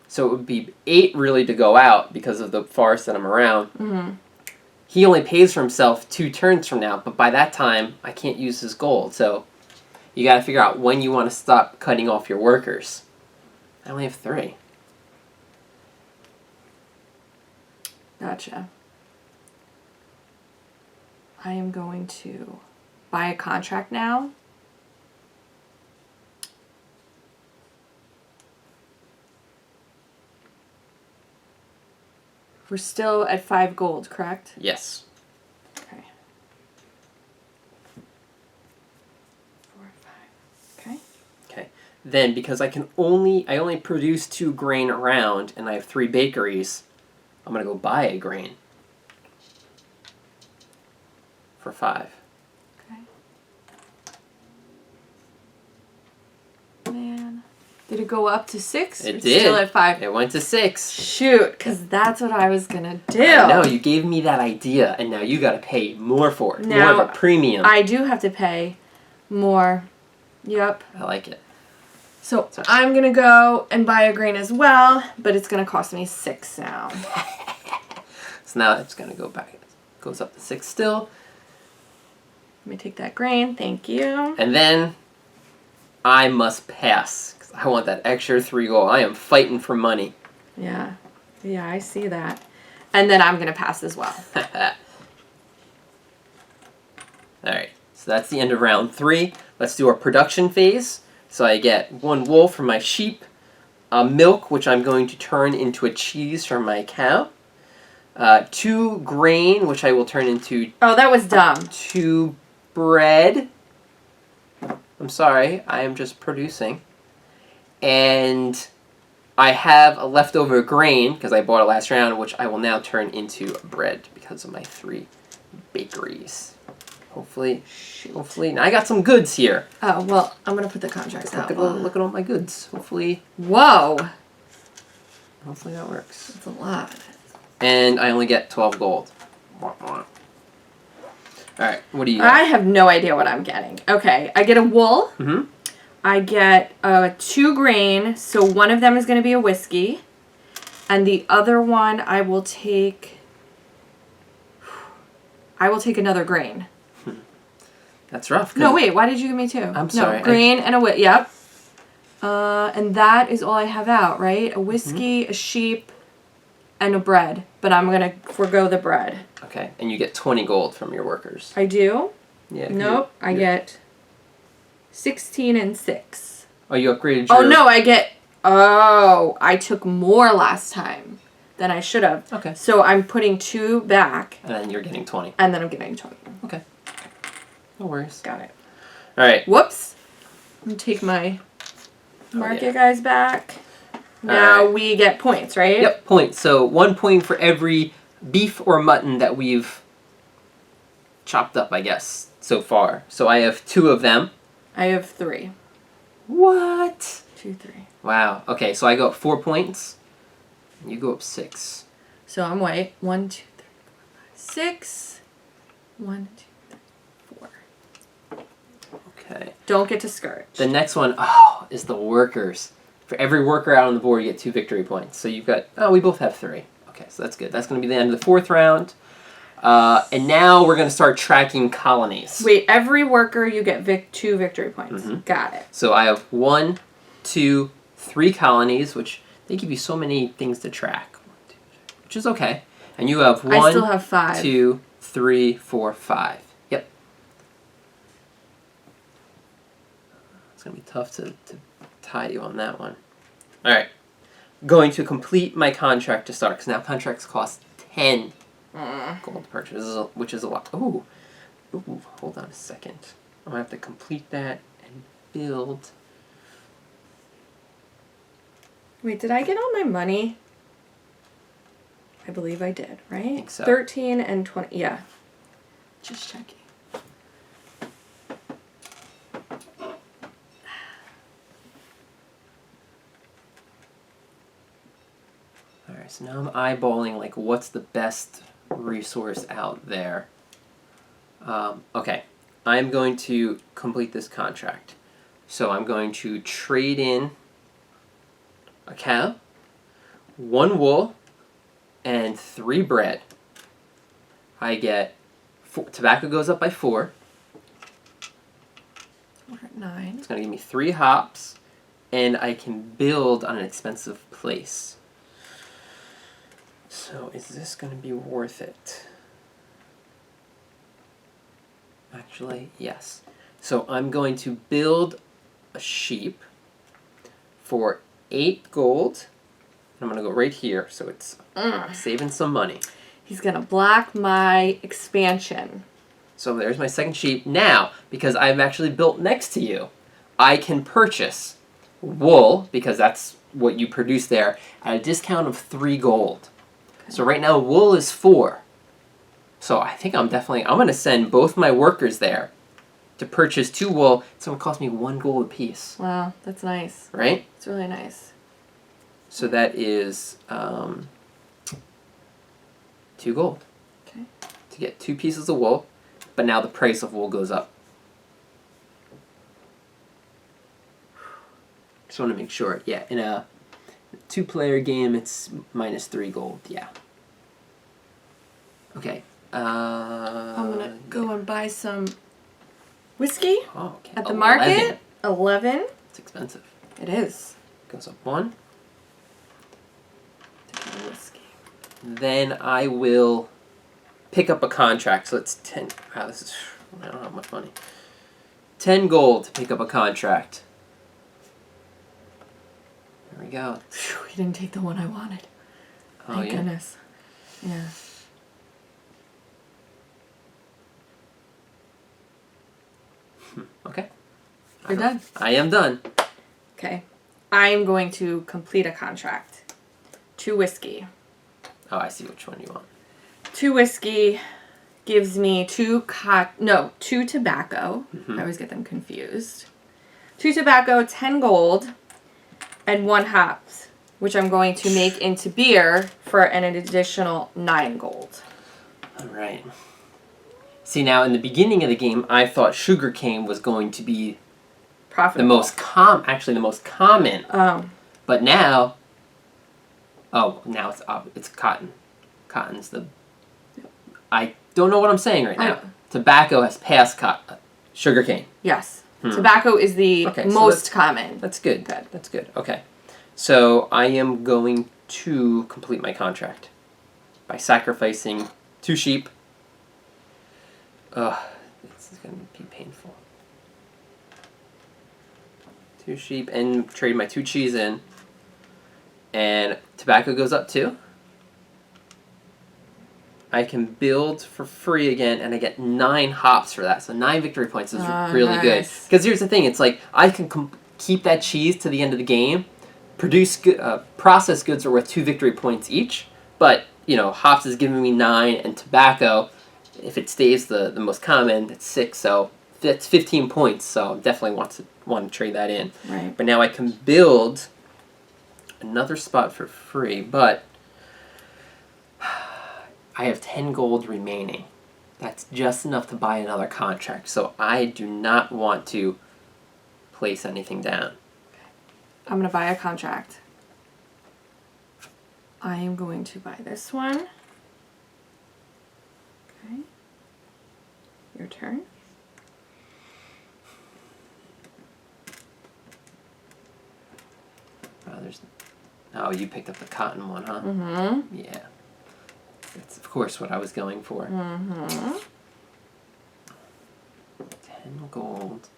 So it would be 8 really to go out because of the forest that I'm around. Mm-hmm. He only pays for himself 2 turns from now, but by that time, I can't use his gold. So you got to figure out when you want to stop cutting off your workers. I only have 3. Gotcha. I am going to buy a contract now. We're still at 5 gold, correct? Yes. Okay. 4, 5. Okay. Okay. Then, because I only produce 2 grain a round, and I have 3 bakeries, I'm gonna go buy a grain for 5. Okay. Man. Did it go up to 6? It It's did. Still at 5. It went to 6. Shoot, because that's what I was gonna do. No, you gave me that idea, and now you gotta pay more for it. More of a premium. I do have to pay more. Yep. I like it. So I'm gonna go and buy a grain as well, but it's gonna cost me 6 now. So now it's gonna go back. It goes up to 6 still. Let me take that grain. Thank you. And then I must pass, because I want that extra 3 gold. I am fighting for money. Yeah. Yeah, I see that. And then I'm gonna pass as well. Alright, so that's the end of round 3. Let's do our production phase. So I get 1 wool from my sheep, milk, which I'm going to turn into a cheese from my cow, 2 grain, which I will turn into Oh, that was dumb. 2 bread. I'm sorry, I am just producing. And I have a leftover grain, because I bought it last round, which I will now turn into bread because of my 3 bakeries. Hopefully, now I got some goods here. Oh, well, I'm gonna put the contracts out. Look at all my goods. Hopefully Whoa. Hopefully that works. That's a lot. And I only get 12 gold. Alright, what do you I get? have no idea what I'm getting. Okay, I get a wool. Mm-hmm. I get 2 grain, so one of them is going to be a whiskey. And the other one I will take another grain. That's rough. No, wait, why did you give me 2? I'm sorry. No, grain and a whiskey. Yep. And that is all I have out, right? A whiskey, a sheep, and a bread. But I'm going to forego the bread. Okay, and you get 20 gold from your workers. I do? Yeah. Nope, I get 16 and 6. Oh, you upgraded your... Oh, no, I get... Oh, I took more last time than I should have. Okay. So I'm putting 2 back. And then you're getting 20. And then I'm getting 20. Okay. No worries. Got it. Alright. Whoops. I'm going to take my market guys back. Now right. we get points, right? Yep, points. So 1 point for every beef or mutton that we've chopped up, I guess, so far. So I have 2 of them. I have 3. What? 2, 3. Wow. Okay, so I go up 4 points. And you go up 6. So I'm white. 1, 2, 3, 4, 5, 6. 1, 2, 3, 4. Okay. Don't get discouraged. The next one, is the workers. For every worker out on the board, you get 2 victory points. So you've got... Oh, we both have 3. Okay, so that's good. That's going to be the end of the 4th round. And now we're going to start tracking colonies. Wait, every worker you get 2 victory points. Mm-hmm. Got it. So I have 1, 2, 3 colonies, which they give you so many things to track, which is okay. And you have 1, I still have 5. 2, 3, 4, 5. Yep. It's going to be tough to tie you on that one. All right. Going to complete my contract to start, because now contracts cost 10 gold to purchase, which is a lot. Ooh, hold on a second. I'm going to have to complete that and build. Wait, did I get all my money? I believe I did, right? I think so. 13 and 20. Yeah. Just checking. Alright, so now I'm eyeballing, like, what's the best resource out there. Okay, I'm going to complete this contract. So I'm going to trade in a cow, 1 wool, and 3 bread. I get 4, tobacco goes up by 4. We're at 9. It's going to give me 3 hops, and I can build on an expensive place. So is this going to be worth it? Actually, yes. So I'm going to build a sheep for 8 gold I'm going to go right here, so it's saving some money. He's going to block my expansion. So there's my second sheep. Now, because I've actually built next to you, I can purchase wool, because that's what you produce there, at a discount of 3 gold. Okay. So right now, wool is 4. So I think I'm going to send both my workers there to purchase 2 wool. It's going to cost me 1 gold apiece. Wow, that's nice. Right? It's really nice. So that is 2 gold. Okay. To get 2 pieces of wool, but now the price of wool goes up. Just want to make sure. Yeah, in a 2-player game, it's minus 3 gold. Yeah. Okay. I'm going to go and buy some whiskey okay. at the market. 11. It's expensive. It is. Goes up 1. Whiskey. Then I will pick up a contract. So it's 10. Wow, this is... I don't have much money. 10 gold to pick up a contract. There we go. Phew, he didn't take the one I wanted. Thank goodness. Yeah. Okay. You're done. I am done. Okay. I'm going to complete a contract. 2 whiskey. Oh, I see which one you want. 2 whiskey gives me 2 tobacco. I always get them confused. 2 tobacco, 10 gold, and 1 hops, which I'm going to make into beer for an additional 9 gold. All right. See, now in the beginning of the game, I thought sugarcane was going to be profitable. The most common. Oh. But now, now it's cotton. Cotton's the. I don't know what I'm saying right now. Tobacco has passed sugarcane. Yes. Tobacco is the most common. That's good. That's good. Okay. So I am going to complete my contract by sacrificing 2 sheep. This is going to be painful. 2 sheep and trade my 2 cheese in. And tobacco goes up too. I can build for free again, and I get 9 hops for that. So 9 victory points is really good. Because here's the thing: it's like I can keep that cheese to the end of the game. Processed goods are worth 2 victory points each, but hops is giving me 9, and tobacco, if it stays the most common, it's 6. So that's 15 points. So definitely want to trade that in. Right. But now I can build another spot for free, but I have 10 gold remaining. That's just enough to buy another contract, so I do not want to place anything down. I'm going to buy a contract. I am going to buy this one. Okay. Your turn. Oh, you picked up the cotton one, huh? Mm-hmm. Yeah. That's, of course, what I was going for. Mm-hmm. 10 gold.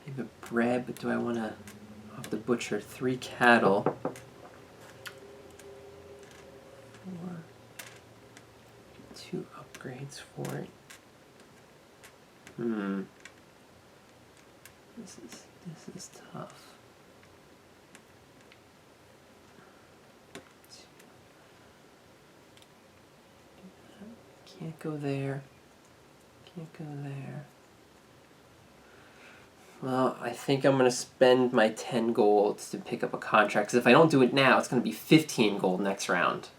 Maybe bread, but do I want to have to butcher 3 cattle? 4. 2 upgrades for it. This is tough. Can't go there. Can't go there. Well, I think I'm going to spend my 10 gold to pick up a contract. Because if I don't do it now, it's going to be 15 gold next round.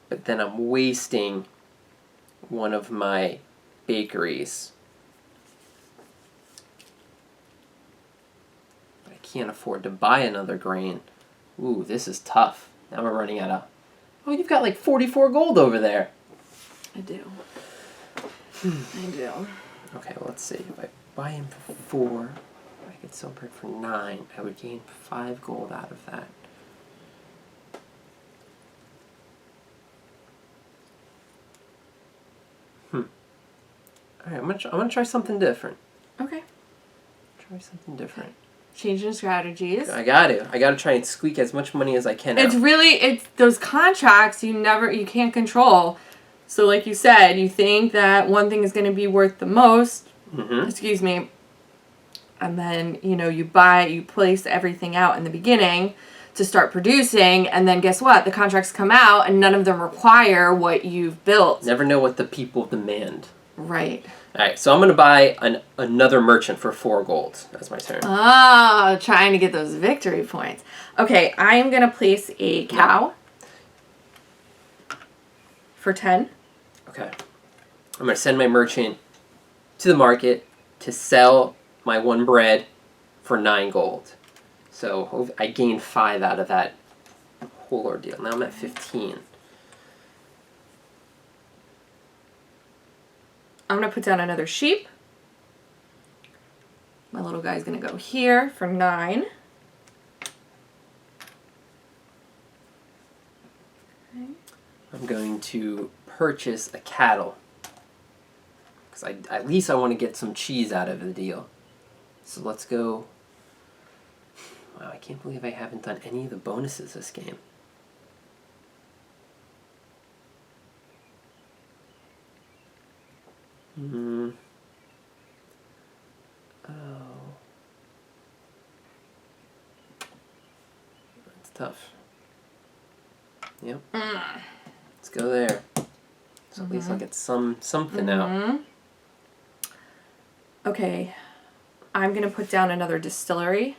But then I'm wasting one of my bakeries. I can't afford to buy another grain. Ooh, this is tough. Now we're running out of... Oh, you've got like 44 gold over there. I do. I do. Okay, well, let's see. If I buy him for 4, I could sell bread for 9. I would gain 5 gold out of that. Alright, I'm gonna try something different. Okay. Try something different. Changing strategies. I gotta try and squeak as much money as I can out. It's those contracts you can't control. So like you said, you think that one thing is going to be worth the most. Mm-hmm. Excuse me. And then, you place everything out in the beginning to start producing, and then guess what? The contracts come out and none of them require what you've built. Never know what the people demand. Right. All right, so I'm going to buy another merchant for 4 gold. That's my turn. Oh, trying to get those victory points. Okay, I'm going to place a cow for 10. Okay. I'm going to send my merchant to the market to sell my 1 bread for 9 gold. So I gained 5 out of that whole ordeal. Now I'm at 15. I'm going to put down another sheep. My little guy's going to go here for 9. Okay. I'm going to purchase a cattle. Because at least I want to get some cheese out of the deal. So let's go. Wow, I can't believe I haven't done any of the bonuses this game. Oh. That's tough. Yep. Let's go there. So at least I'll get something out. Okay. I'm going to put down another distillery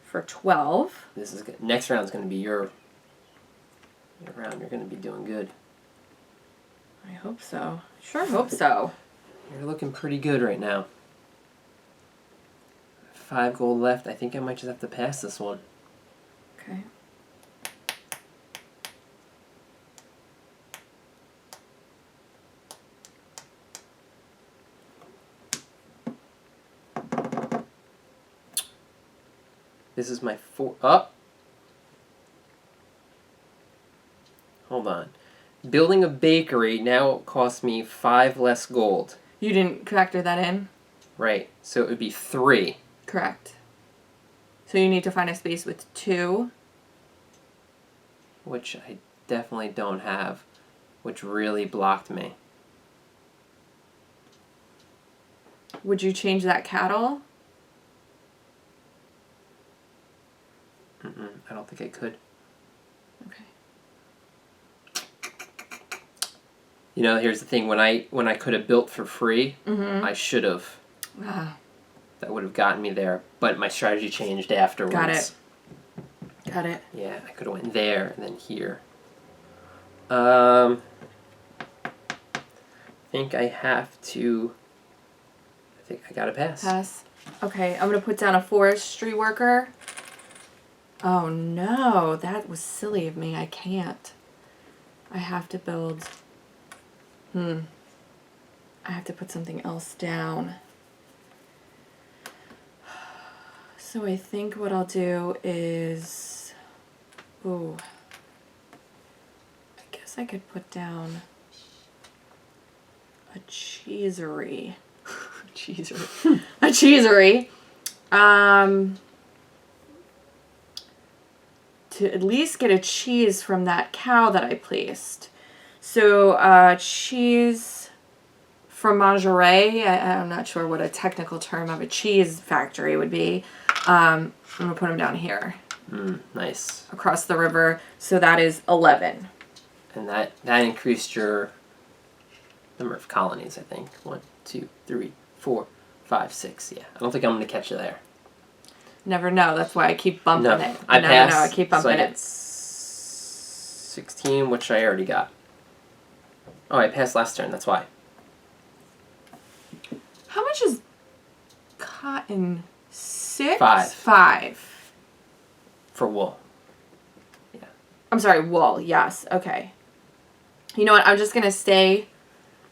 for 12. This is good. Next round's going to be your round. You're going to be doing good. I hope so. Sure hope so. You're looking pretty good right now. 5 gold left. I think I might just have to pass this one. Okay. This is my 4. Oh! Hold on. Building a bakery now costs me 5 less gold. You didn't factor that in? Right. So it would be 3. Correct. So you need to find a space with 2. Which I definitely don't have. Which really blocked me. Would you change that cattle? I don't think I could. Okay. You know, here's the thing. When I could have built for free, I should have. Ah. That would have gotten me there. But my strategy changed afterwards. Got it. Yeah, I could have went there and then here. I think I have to. I think I gotta pass. Pass. Okay, I'm going to put down a forestry worker. Oh no, that was silly of me. I can't. I have to build. I have to put something else down. So I think what I'll do is. Ooh. I guess I could put down a cheesery. Cheesery. A cheesery. To at least get a cheese from that cow that I placed. So cheese fromagerie, I'm not sure what a technical term of a cheese factory would be. I'm going to put them down here. Nice. Across the river. So that is 11. And that increased your number of colonies, I think. 1, 2, 3, 4, 5, 6. Yeah, I don't think I'm going to catch you there. Never know. That's why I keep bumping it. I never know. I keep bumping so I it. get 16, which I already got. Oh, I passed last turn. That's why. How much is cotton? 6? 5. 5. For wool. Yeah. I'm sorry, wool. Yes. Okay. You know what? I'm just going to stay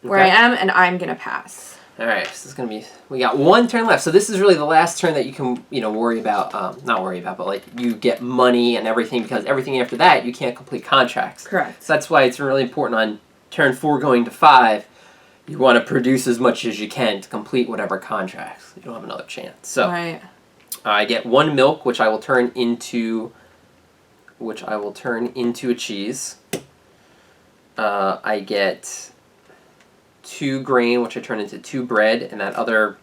where Okay. I am, and I'm going to pass. All right, so this is going to be, we got 1 turn left. So this is really the last turn that you can, worry about, not worry about, but like you get money and everything, because everything after that, you can't complete contracts. Correct. So that's why it's really important on turn 4 going to 5 you want to produce as much as you can to complete whatever contracts. You don't have another chance. So Right. I get 1 milk, which I will turn into a cheese. I get 2 grain, which I turn into 2 bread, and that other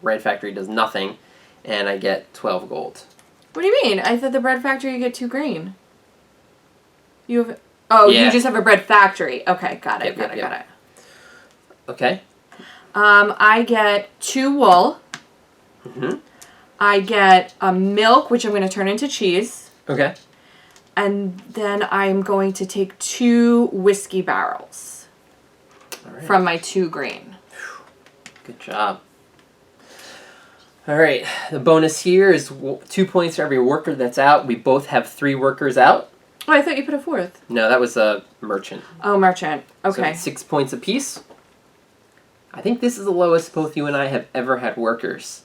bread factory does nothing, and I get 12 gold. What do you mean? I thought the bread factory you get 2 grain. You have... Oh, Yeah. you just have a bread factory. Okay, got it, Yep, got yep. it. Okay. I get 2 wool. Mm-hmm. I get a milk, which I'm going to turn into cheese. Okay. And then I'm going to take 2 whiskey barrels All right. from my 2 grain. Good job. All right. The bonus here is 2 points for every worker that's out. We both have 3 workers out. Oh, I thought you put a 4th. No, that was a merchant. Oh, merchant. Okay. So it's 6 points apiece. I think this is the lowest both you and I have ever had workers.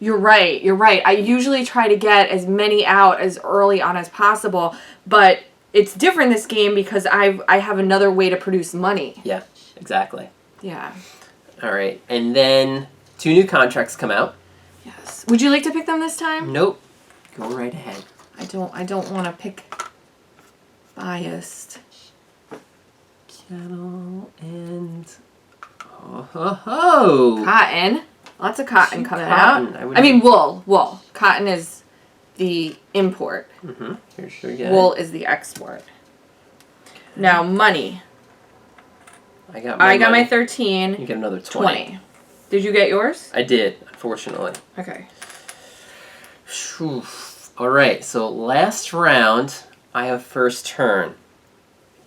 You're right. I usually try to get as many out as early on as possible, but it's different this game because I have another way to produce money. Yeah, exactly. Yeah. All right. And then 2 new contracts come out. Yes. Would you like to pick them this time? Nope. Go right ahead. I don't want to pick biased. Cattle and... Oh. Cotton. Lots of cotton 2 coming cotton. out. I mean wool. Wool. Cotton is the import. Mm-hmm. Here's your guy. Wool is the export. Now money. I got my money. 13. You get another 20. Did you get yours? I did, unfortunately. Okay. Phew. All right, so last round, I have first turn.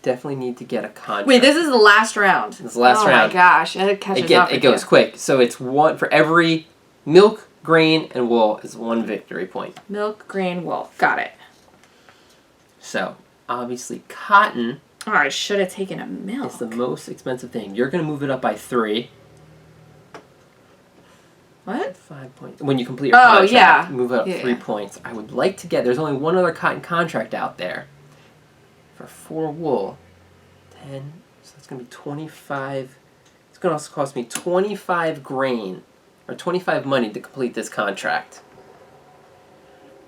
Definitely need to get a contract. Wait, this is the last round. This is the last round. Oh my gosh, it catches up. It goes quick. So it's 1 for every milk, grain, and wool is 1 victory point. Milk, grain, wool. Got it. So obviously, cotton Oh, I should have taken a milk. is the most expensive thing. You're going to move it up by 3. What? 5 points. When you complete your contract, yeah. move it up Yeah, 3 yeah. points. I would like to get, there's only 1 other cotton contract out there. For 4 wool, 10, so that's going to be 25. It's going to also cost me 25 grain, or 25 money to complete this contract.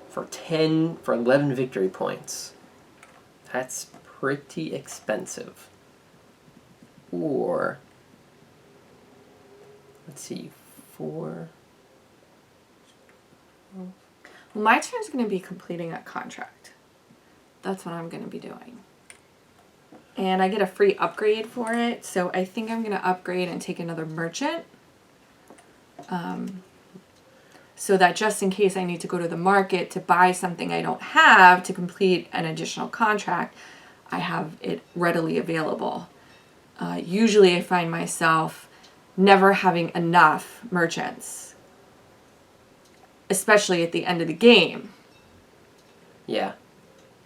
For 11 victory points. That's pretty expensive. Or, let's see, 4. Well, my turn is going to be completing a contract. That's what I'm going to be doing. And I get a free upgrade for it, so I think I'm going to upgrade and take another merchant. So that just in case I need to go to the market to buy something I don't have to complete an additional contract, I have it readily available. Usually I find myself never having enough merchants, especially at the end of the game. Yeah.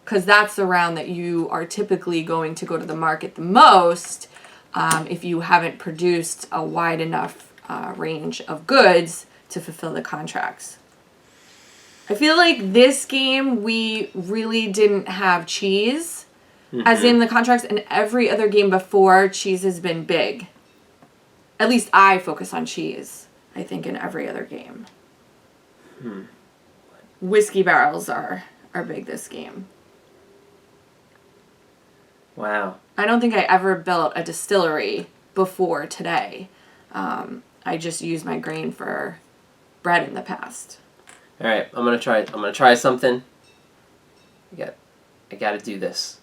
Because that's the round that you are typically going to go to the market the most if you haven't produced a wide enough range of goods to fulfill the contracts. I feel like this game we really didn't have cheese as in the contracts, and every other game before cheese has been big. At least I focus on cheese, I think, in every other game. Whiskey barrels are big this game. Wow. I don't think I ever built a distillery before today. I just used my grain for bread in the past. All right, I'm gonna try something. I gotta do this.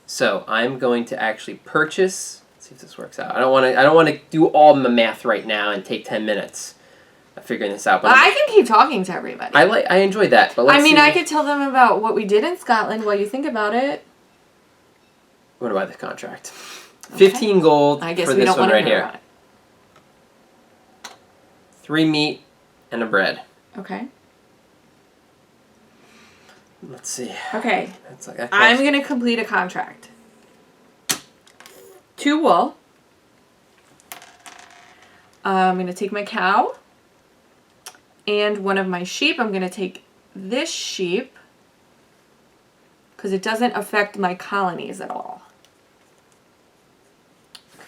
So I'm going to actually purchase. Let's see if this works out. I don't want to do all the math right now and take 10 minutes of figuring this out. But I can keep talking to everybody. I enjoy that. But let's see. I could tell them about what we did in Scotland while you think about it. What about the contract? 15 gold I guess for we this don't one want to right hear here. about it. 3 meat and a bread. Okay. Let's see. Okay. That's like that I'm costs- going to complete a contract. 2 wool. I'm going to take my cow and one of my sheep. I'm going to take this sheep because it doesn't affect my colonies at all.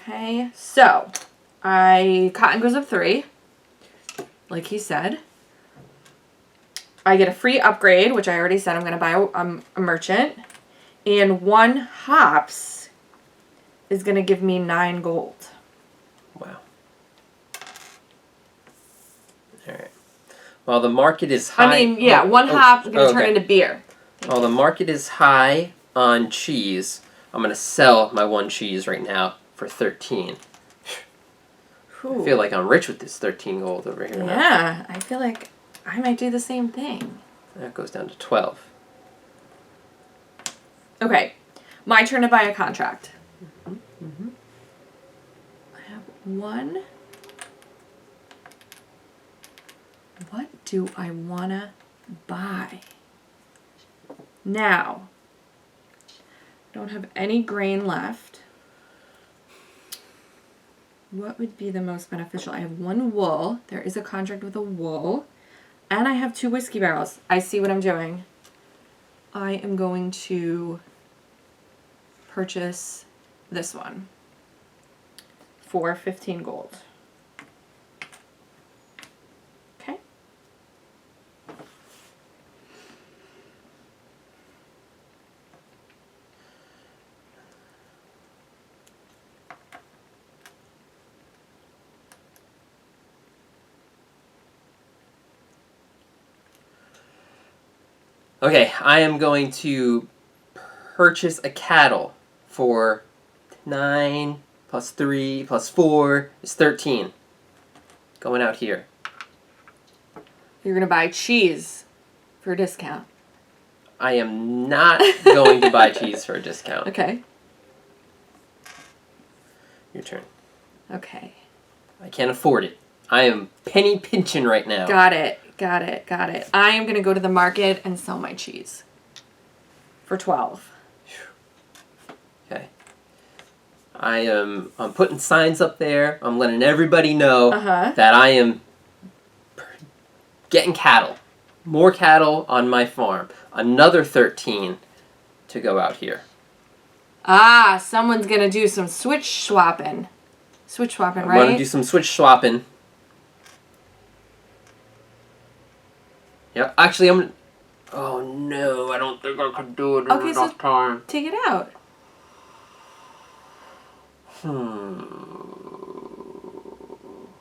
Okay, so cotton goes up 3, like he said. I get a free upgrade, which I already said I'm going to buy a merchant. And 1 hops is going to give me 9 gold. Wow. All right. Well, the market is high. I mean, yeah, 1 hop is going to turn into beer. Well, the market is high on cheese. I'm going to sell my 1 cheese right now for 13. I feel like I'm rich with this 13 gold over here now. Yeah, I feel like I might do the same thing. That goes down to 12. Okay, my turn to buy a contract. I have 1. What do I want to buy? Now, I don't have any grain left. What would be the most beneficial? I have 1 wool. There is a contract with a wool. And I have 2 whiskey barrels. I see what I'm doing. I am going to purchase this one for 15 gold. Okay. Okay, I am going to purchase a cattle for 9 plus 3 plus 4 is 13. Going out here. You're going to buy cheese for a discount. I am not going to buy cheese for a discount. Okay. Your turn. Okay. I can't afford it. I am penny pinching right now. Got it. Got it. Got it. I am going to go to the market and sell my cheese for 12. Okay. I'm putting signs up there. I'm letting everybody know that I am getting cattle. More cattle on my farm. Another 13 to go out here. Ah, someone's going to do some switch swapping. Switch swapping, right? I'm going to do some switch swapping. Yeah, actually, I'm gonna... Oh, no, I don't think I can do it in enough time. Take it out.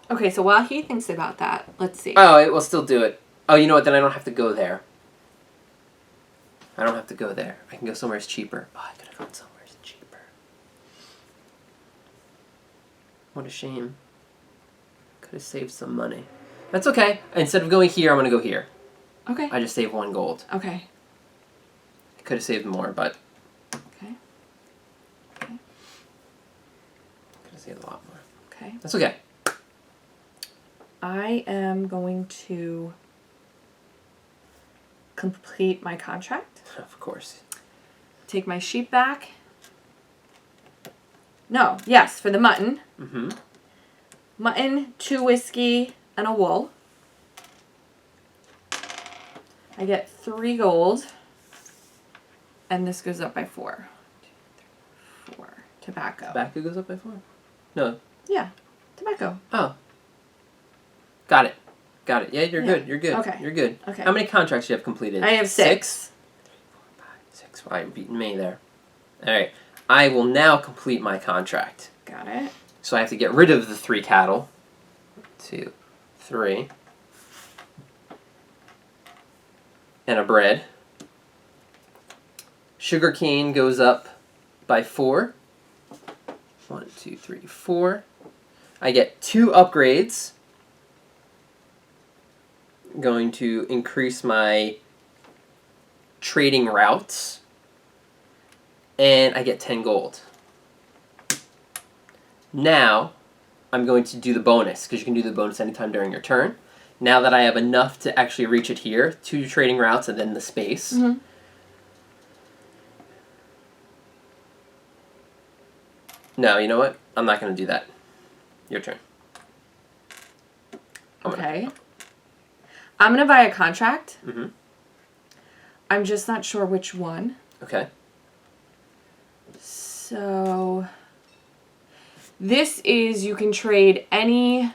Okay, so while he thinks about that, let's see. Oh, it will still do it. Oh, you know what? Then I don't have to go there. I don't have to go there. I can go somewhere cheaper. Oh, I could have gone somewhere cheaper. What a shame. Could have saved some money. That's okay. Instead of going here, I'm going to go here. Okay. I just saved 1 gold. Okay. I could have saved more, but... Okay. Okay. Could have saved a lot more. Okay. That's okay. I am going to complete my contract. Of course. Take my sheep back. No, yes, for the mutton. Mm-hmm. Mutton, 2 whiskey, and a wool. I get 3 gold. And this goes up by 4. 4. Tobacco. Tobacco goes up by 4? No. Yeah. Tobacco. Oh. Got it. Got it. Yeah, you're good. You're good. Okay. You're good. Okay. How many contracts do you have completed? I have 6. 6. Well, you're beating me there. Alright. I will now complete my contract. Got it. So I have to get rid of the 3 cattle. 1, 2, 3. And a bread. Sugarcane goes up by 4. 1, 2, 3, 4. I get 2 upgrades. Going to increase my trading routes. And I get 10 gold. Now, I'm going to do the bonus, because you can do the bonus anytime during your turn. Now that I have enough to actually reach it here, 2 trading routes and then the space. Mm-hmm. No, you know what? I'm not going to do that. Your turn. Okay. I'm going to buy a contract. Mm-hmm. I'm just not sure which one. Okay. So, This is you can trade any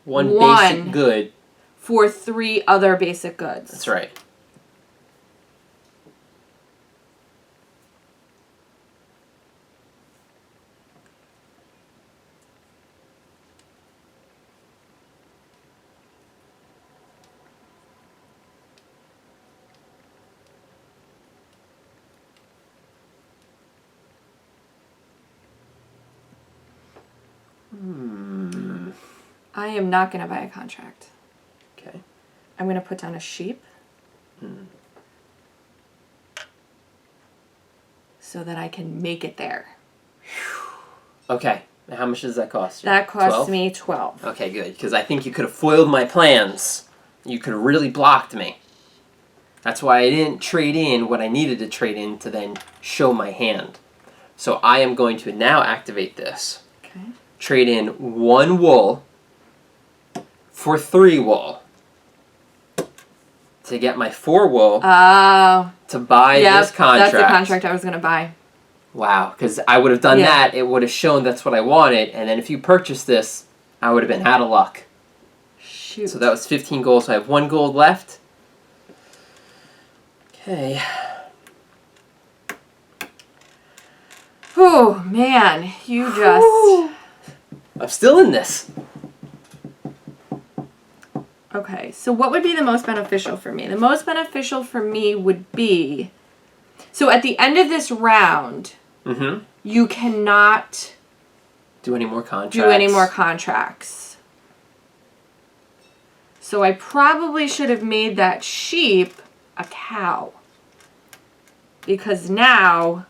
One basic good. for 3 other basic goods. That's right. I am not going to buy a contract. Okay. I'm going to put down a sheep. So that I can make it there. Okay. How much does that cost you? That cost 12? me 12. Okay, good. Because I think you could have foiled my plans. You could have really blocked me. That's why I didn't trade in what I needed to trade in to then show my hand. So I am going to now activate this. Okay. Trade in 1 wool for 3 wool. To get my 4 wool to buy this contract. That's the contract I was going to buy. Wow, because I would have done that, it would have shown that's what I wanted, and then if you purchased this, I would have been out of luck. Shoot. So that was 15 gold, so I have 1 gold left. Okay. Oh, man. You just... I'm still in this. Okay, so what would be the most beneficial for me? The most beneficial for me would be... So at the end of this round, you cannot... Do any more contracts. Do any more contracts. So I probably should have made that sheep a cow. Because now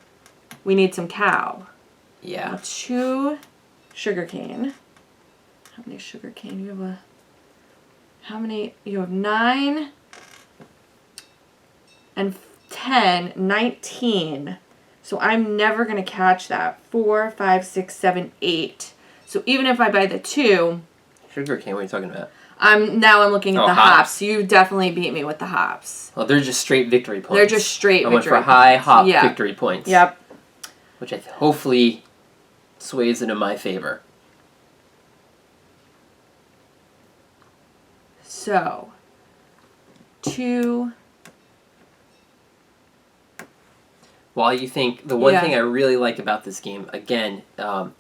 we need some cow. Yeah. 2 sugarcane. How many sugarcane? You have how many? You have 9 and 10, 19. So I'm never going to catch that. 4, 5, 6, 7, 8. So even if I buy the 2... Sugarcane, what are you talking about? I'm looking at the hops. You definitely beat me with the hops. Well, they're just straight victory points. They're just straight victory points. I went for high hop victory points. Yep. Which hopefully sways it in my favor. So, 2... While you think, the one thing I really like about this game, again, of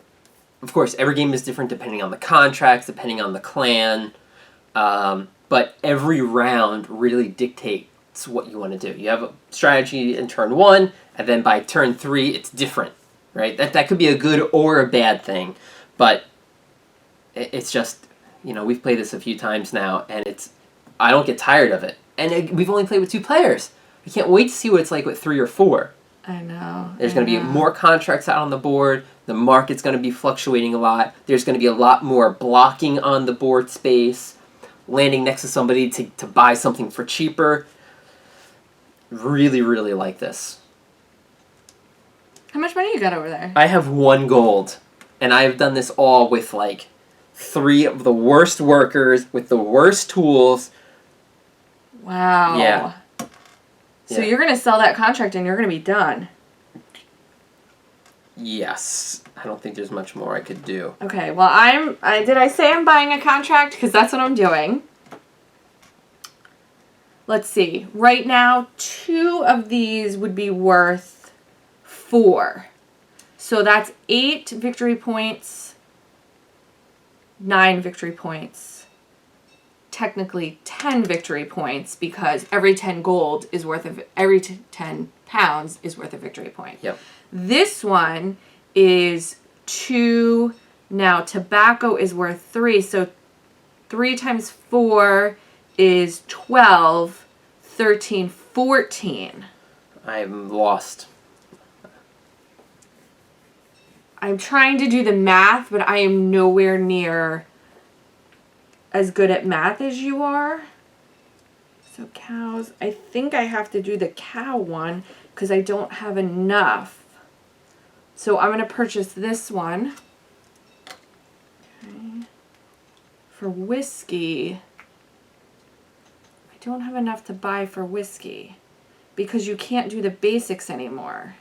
course, every game is different depending on the contracts, depending on the clan, but every round really dictates what you want to do. You have a strategy in turn 1, and then by turn 3, it's different, right? That could be a good or a bad thing, but it's just, we've played this a few times now, and I don't get tired of it. And we've only played with 2 players. I can't wait to see what it's like with 3 or 4. I know. There's going to be more contracts out on the board. The market's going to be fluctuating a lot. There's going to be a lot more blocking on the board space. Landing next to somebody to buy something for cheaper. Really, really like this. How much money you got over there? I have 1 gold. And I have done this all with 3 of the worst workers with the worst tools. Wow. Yeah. So you're going to sell that contract and you're going to be done. Yes. I don't think there's much more I could do. Okay, well did I say I'm buying a contract? Because that's what I'm doing. Let's see. Right now, 2 of these would be worth 4. So that's 8 victory points, 9 victory points. Technically 10 victory points because every 10 gold is worth every 10 pounds is worth a victory point. Yep. This one is 2. Now tobacco is worth 3. So 3 times 4 is 12, 13, 14. I'm lost. I'm trying to do the math, but I am nowhere near as good at math as you are. So cows, I think I have to do the cow one because I don't have enough. So I'm going to purchase this one. Okay. For whiskey, I don't have enough to buy for whiskey because you can't do the basics anymore.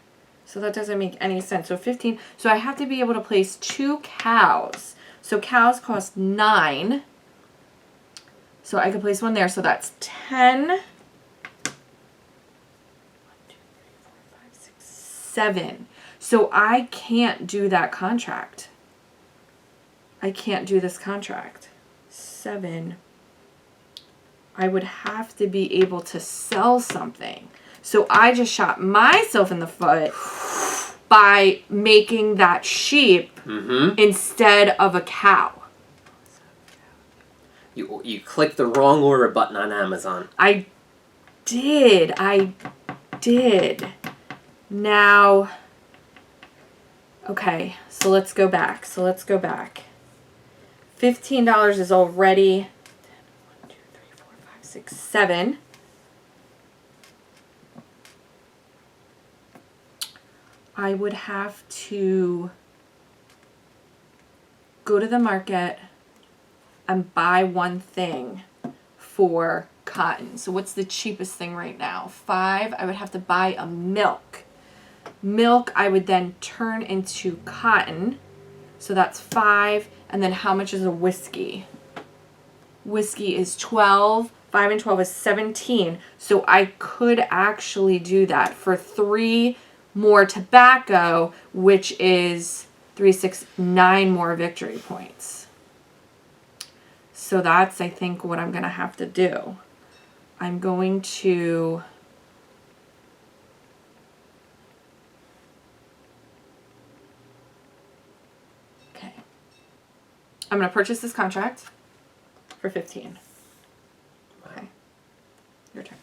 So that doesn't make any sense. So 15. So I have to be able to place 2 cows. So cows cost 9. So I could place one there. So that's 10. 1, 2, 3, 4, 5, 6, 7. So I can't do that contract. I can't do this contract. 7. I would have to be able to sell something. So I just shot myself in the foot by making that sheep instead of a cow. You clicked the wrong order button on Amazon. I did. Now, okay, so let's go back. $15 is already 1, 2, 3, 4, 5, 6, 7. I would have to go to the market and buy one thing for cotton. So what's the cheapest thing right now? 5. I would have to buy a milk. Milk I would then turn into cotton. So that's 5. And then how much is a whiskey? Whiskey is 12. 5 and 12 is 17. So I could actually do that for 3 more tobacco, which is 3, 6, 9 more victory points. So that's, I think, what I'm going to have to do. I'm going to... Okay. I'm going to purchase this contract for 15. Okay. Your turn.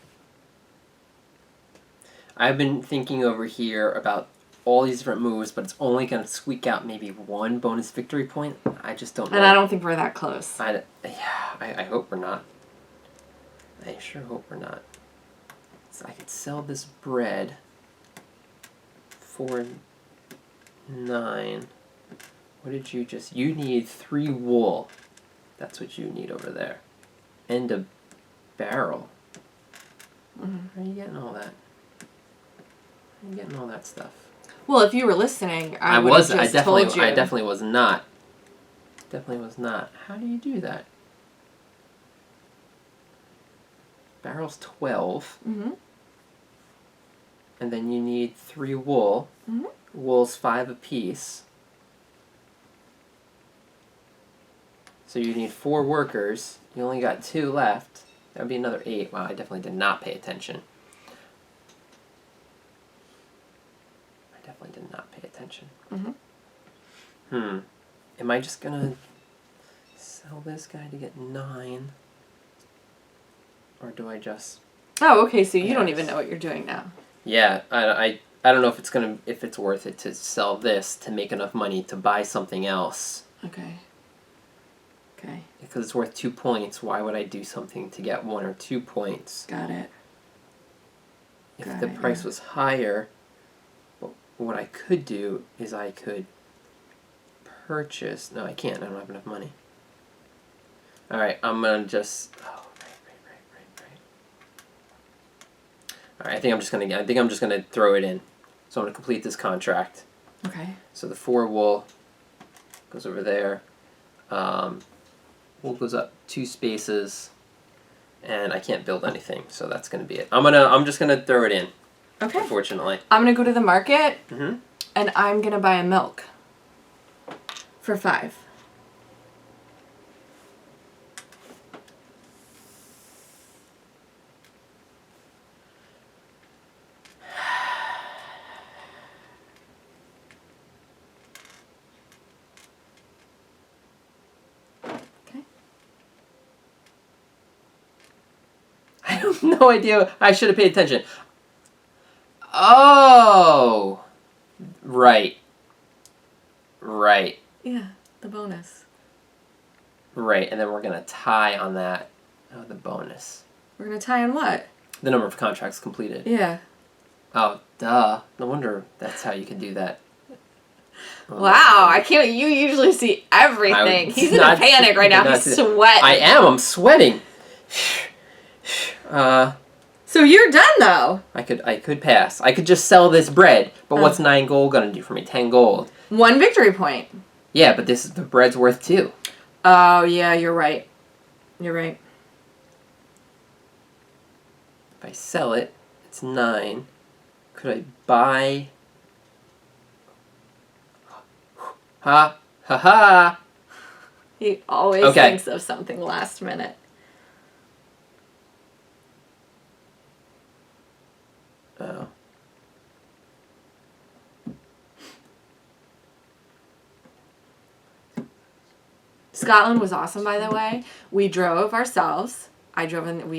I've been thinking over here about all these different moves, but it's only going to squeak out maybe 1 bonus victory point. I just don't know. And I don't think we're that close. I hope we're not. I sure hope we're not. So I could sell this bread for 9. What did you just... You need 3 wool. That's what you need over there. And a barrel. Where are you getting all that? I'm getting all that stuff. Well, if you were listening, I would have just told you. I definitely was not. Definitely was not. How do you do that? Barrel's 12. And then you need 3 wool. Wool's 5 apiece. So you need 4 workers. You only got 2 left. That would be another 8. Wow, I definitely did not pay attention. Definitely did not pay attention. Am I just gonna sell this guy to get 9? Or do I just... Oh, okay, so you don't even know what you're doing now. Yeah, I don't know if it's worth it to sell this to make enough money to buy something else. Okay. Because it's worth 2 points, why would I do something to get 1 or 2 points? Got it. If the price was higher... What I could do is I could purchase... No, I can't. I don't have enough money. Alright, I'm going to just... Oh, right. Alright, I think I'm just going to throw it in. So I'm going to complete this contract. Okay. So the 4 wool goes over there. Wool goes up 2 spaces. And I can't build anything, so that's going to be it. I'm just going to throw it in. Okay. Unfortunately. I'm going to go to the market, and I'm going to buy a milk for 5. Okay. I have no idea. I should have paid attention. Oh! Right. Yeah, the bonus. Right, and then we're going to tie on that. Oh, the bonus. We're going to tie on what? The number of contracts completed. Yeah. Oh, duh. No wonder that's how you can do that. Oh, wow, I can't... You usually see everything. He's in a panic right now. He's sweating. I am. I'm sweating. So you're done, though. I could pass. I could just sell this bread, but what's 9 gold gonna do for me? 10 gold. 1 victory point. Yeah, but the bread's worth 2. Oh, yeah, you're right. You're right. If I sell it, it's 9. Could I buy... Ha! Ha ha! He always thinks of something last minute. Oh. Scotland was awesome, by the way. We drove ourselves. We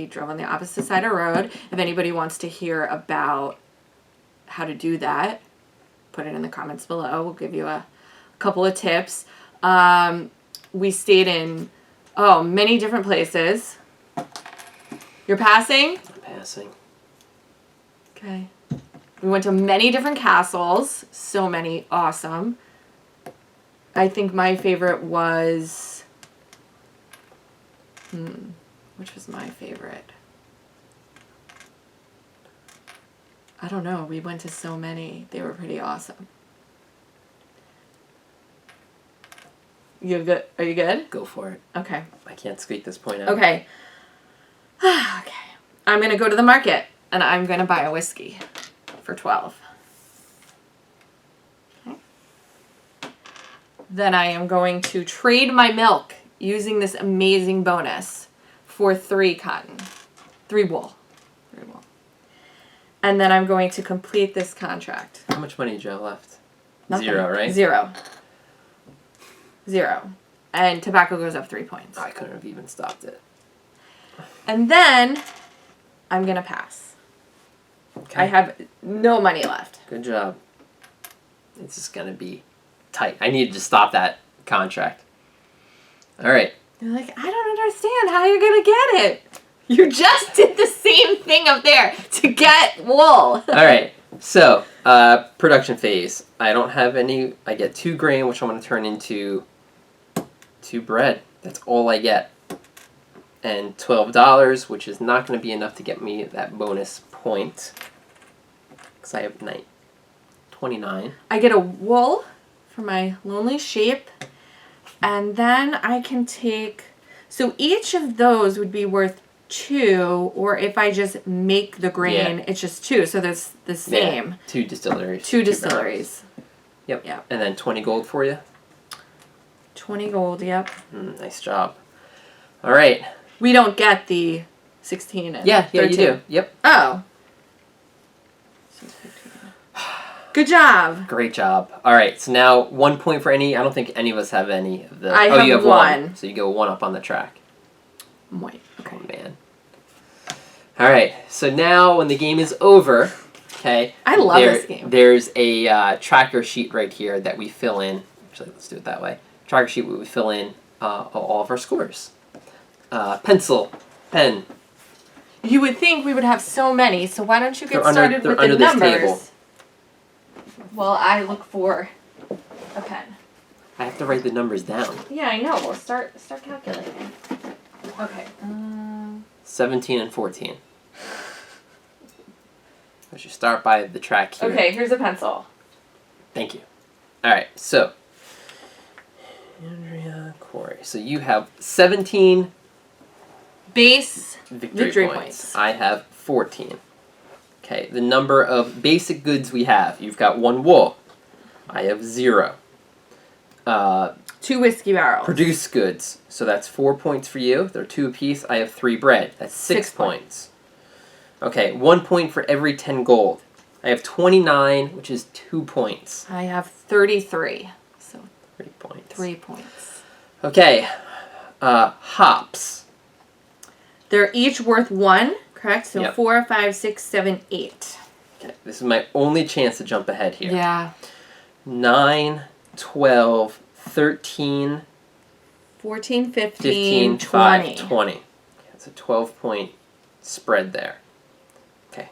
drove on the opposite side of the road. If anybody wants to hear about how to do that, put it in the comments below. We'll give you a couple of tips. We stayed in, many different places. You're passing? I'm passing. Okay. We went to many different castles. So many. Awesome. I think my favorite was... which was my favorite? I don't know. We went to so many. They were pretty awesome. You good? Are you good? Go for it. Okay. I can't squeak this point out. Okay. Okay. I'm going to go to the market, and I'm going to buy a whiskey for 12. Okay. Then I am going to trade my milk using this amazing bonus for 3 cotton. 3 wool. 3 wool. And then I'm going to complete this contract. How much money did you have left? Nothing. 0, right? 0. 0. And tobacco goes up 3 points. I couldn't have even stopped it. And then I'm going to pass. Okay. I have no money left. Good job. It's just going to be tight. I needed to stop that contract. All right. You're like, I don't understand how you're going to get it. You just did the same thing up there to get wool. All right. So, production phase. I don't have any. I get 2 grain, which I'm going to turn into 2 bread. That's all I get. And $12, which is not going to be enough to get me that bonus point. Because I have 29. I get a wool for my lonely sheep. And then I can take... So each of those would be worth 2. Or if I just make the grain, it's just 2. So that's the same. Yeah, 2 distilleries. 2 distilleries. Yep. Yep. And then 20 gold for you. 20 gold, yep. Nice job. All right. We don't get the 16 and 13. Yeah, you do. Yep. Oh. Good job. Great job. All right, so now 1 point for any. I don't think any of us have any of the. I have you have one. So you go 1 up on the track. Wait. Okay. Oh man. All right. So now when the game is over, okay. I love this game. There's a tracker sheet right here that we fill in. Actually, let's do it that way. Tracker sheet where we fill in all of our scores. Pencil, pen. You would think we would have so many, so why don't you get started with the under this numbers? table. Well, I look for a pen. I have to write the numbers down. Yeah, I know. We'll start calculating. Okay. 17 and 14. I should start by the track here. Okay, here's a pencil. Thank you. All right, so Andrea, Corey. So you have 17 base victory points. I have 14. Okay, the number of basic goods we have. You've got 1 wool. I have 0. 2 whiskey barrels. Produce goods. So that's 4 points for you. They're 2 apiece. I have 3 bread. That's 6 points. Okay, 1 point for every 10 gold. I have 29, which is 2 points. I have 33. So 3 points. 3 points. Okay, hops. They're each worth 1, correct? So Yep. 4, 5, 6, 7, 8. Okay, this is my only chance to jump ahead here. Yeah. 9, 12, 13, 14, 15, 15, 20. 5, 20. That's a 12-point spread there. Okay.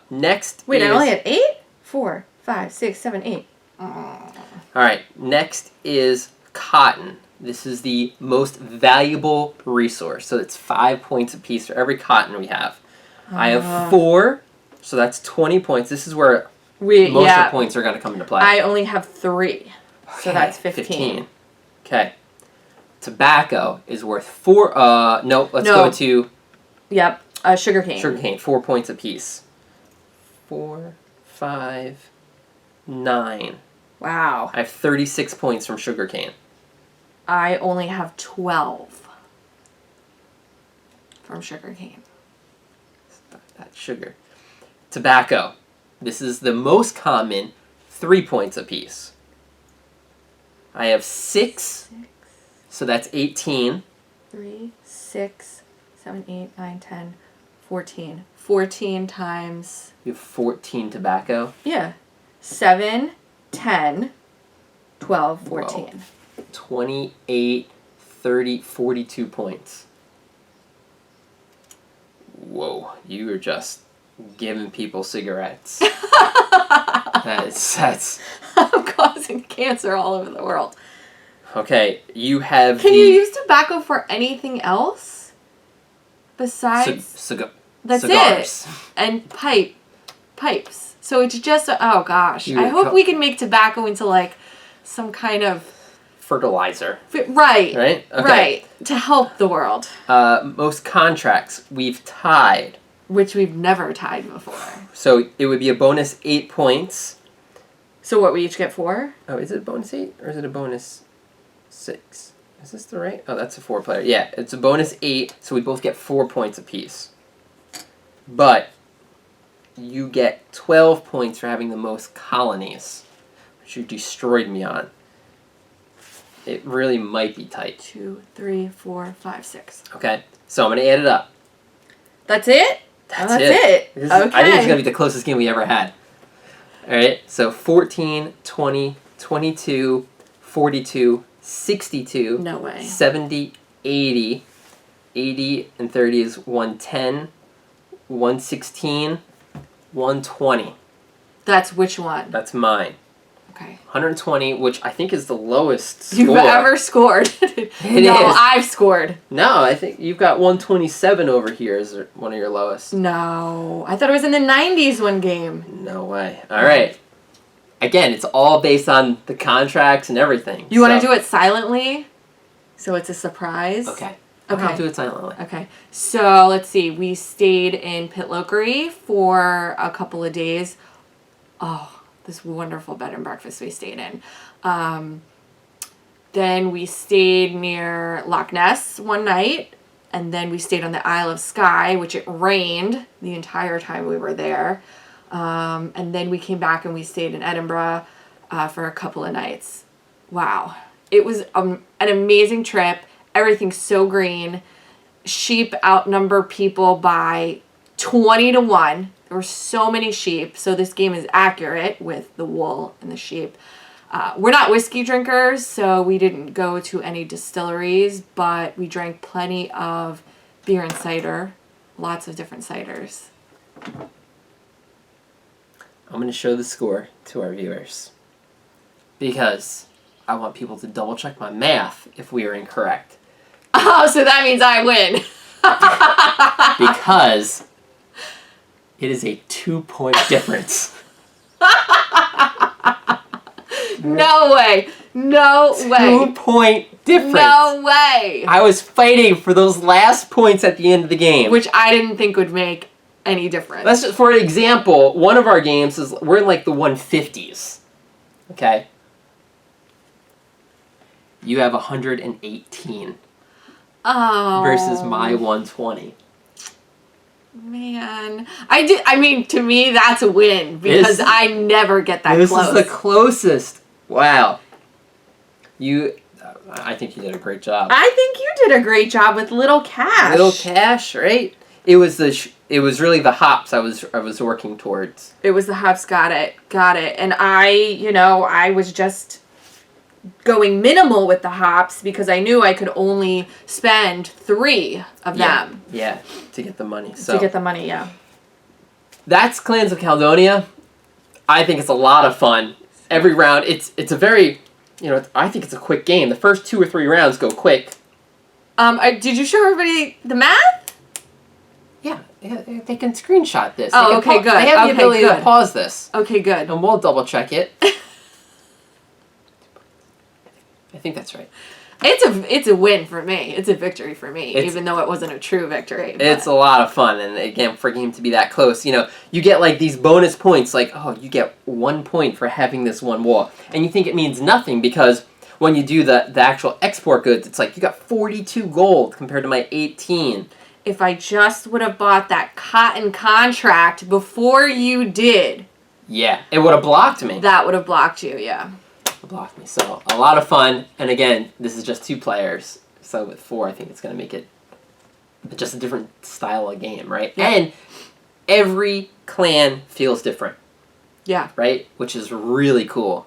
Next Wait, is... I only had 8? 4, 5, 6, 7, 8. All right. Next is cotton. This is the most valuable resource. So it's 5 points apiece for every cotton we have. I have 4, so that's 20 points. This is where most of the points are going to come into play. I only have 3, so that's 15. Okay. Tobacco is worth 4. Let's go to... Yep, sugarcane. Sugarcane, 4 points apiece. 4, 5, 9. Wow. I have 36 points from sugarcane. I only have 12 from sugarcane. That's sugar. Tobacco. This is the most common, 3 points apiece. I have 6, so that's 18. 3, 6, 7, 8, 9, 10, 14. 14 times... You have 14 tobacco? Yeah. 7, 10, 12, 14. Whoa. 28, 30, 42 points. Whoa, you are just giving people cigarettes. that's... I'm causing cancer all over the world. Okay, you have Can you use tobacco for anything else? Besides... That's cigars. it. And pipes. So it's just... Oh, gosh. I hope we can make tobacco into, like, some kind of... fertilizer. Right. Right? Okay. Right. To help the world. Most contracts we've tied. Which we've never tied before. So it would be a bonus 8 points. So what, we each get 4? Oh, is it a bonus 8 or is it a bonus 6? Is this the right? Oh, that's a 4-player. Yeah, it's a bonus 8, so we both get 4 points apiece. But you get 12 points for having the most colonies, which you destroyed me on. It really might be tight. 2, 3, 4, 5, 6. Okay, so I'm going to add it up. That's it? That's it. Okay. I think it's going to be the closest game we ever had. Alright, so 14, 20, 22, 42, 62. No way. 70, 80. 80 and 30 is 110. 116. 120. That's which one? That's mine. Okay. 120, which I think is the lowest score you've ever scored. It no, is. I've scored. No, I think you've got 127 over here as one of your lowest. No. I thought it was in the 90s one game. No way. All right. Again, it's all based on the contracts and everything. You want to do it silently? So it's a surprise? Okay. Okay. I'll do it silently. Okay. So let's see. We stayed in Pitlochry for a couple of days. Oh, this wonderful bed and breakfast we stayed in. Then we stayed near Loch Ness one night. And then we stayed on the Isle of Skye, which it rained the entire time we were there. And then we came back and we stayed in Edinburgh for a couple of nights. Wow. It was an amazing trip. Everything's so green. Sheep outnumber people by 20 to 1. There were so many sheep. So this game is accurate with the wool and the sheep. We're not whiskey drinkers, so we didn't go to any distilleries, but we drank plenty of beer and cider. Lots of different ciders. I'm going to show the score to our viewers because I want people to double check my math if we are incorrect. Oh, so that means I win. Because it is a 2-point difference. No way. No way. 2-point difference. No way. I was fighting for those last points at the end of the game. Which I didn't think would make any difference. Let's just, for example, one of our games is, we're in like the 150s. Okay? You have 118. Oh. Versus my 120. Man. I mean, to me, that's a win. Because I never get that close. This is the closest. Wow. I think you did a great job. I think you did a great job with Little Cash. Little Cash, right? It was really the hops I was working towards. It was the hops, got it. And I was just going minimal with the hops because I knew I could only spend 3 of them. Yeah, to get the money. To get the money, yeah. That's Clans of Caledonia. I think it's a lot of fun. Every round, it's a very, I think it's a quick game. The first 2 or 3 rounds go quick. Did you show everybody the math? Yeah, they can screenshot this. Oh, okay, good. They have the Okay, ability good. to pause this. Okay, good. And we'll double check it. I think that's right. It's a win for me. It's a victory for me, even though it wasn't a true victory. But. It's a lot of fun, and again, for a game to be that close, you know, you get like these bonus points, like, oh, you get 1 point for having this one wall, and you think it means nothing because when you do the actual export goods, it's like you got 42 gold compared to my 18. If I just would have bought that cotton contract before you did. Yeah, it would have blocked me. That would have blocked you, yeah. Blocked me. So a lot of fun, and again, this is just 2 players. So with 4, I think it's going to make it just a different style of game, right? Yeah. And every clan feels different. Yeah. Right? Which is really cool.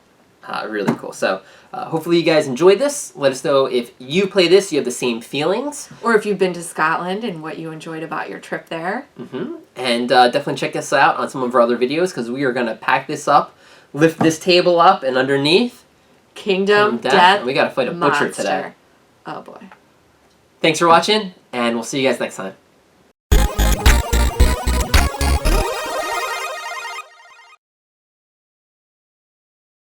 Really cool. So hopefully you guys enjoyed this. Let us know if you play this, you have the same feelings. Or if you've been to Scotland and what you enjoyed about your trip there. Mm-hmm. And definitely check us out on some of our other videos because we are going to pack this up, lift this table up, and underneath... Kingdom, Death, and we got to fight a butcher today. Oh boy. Thanks for watching, and we'll see you guys next time.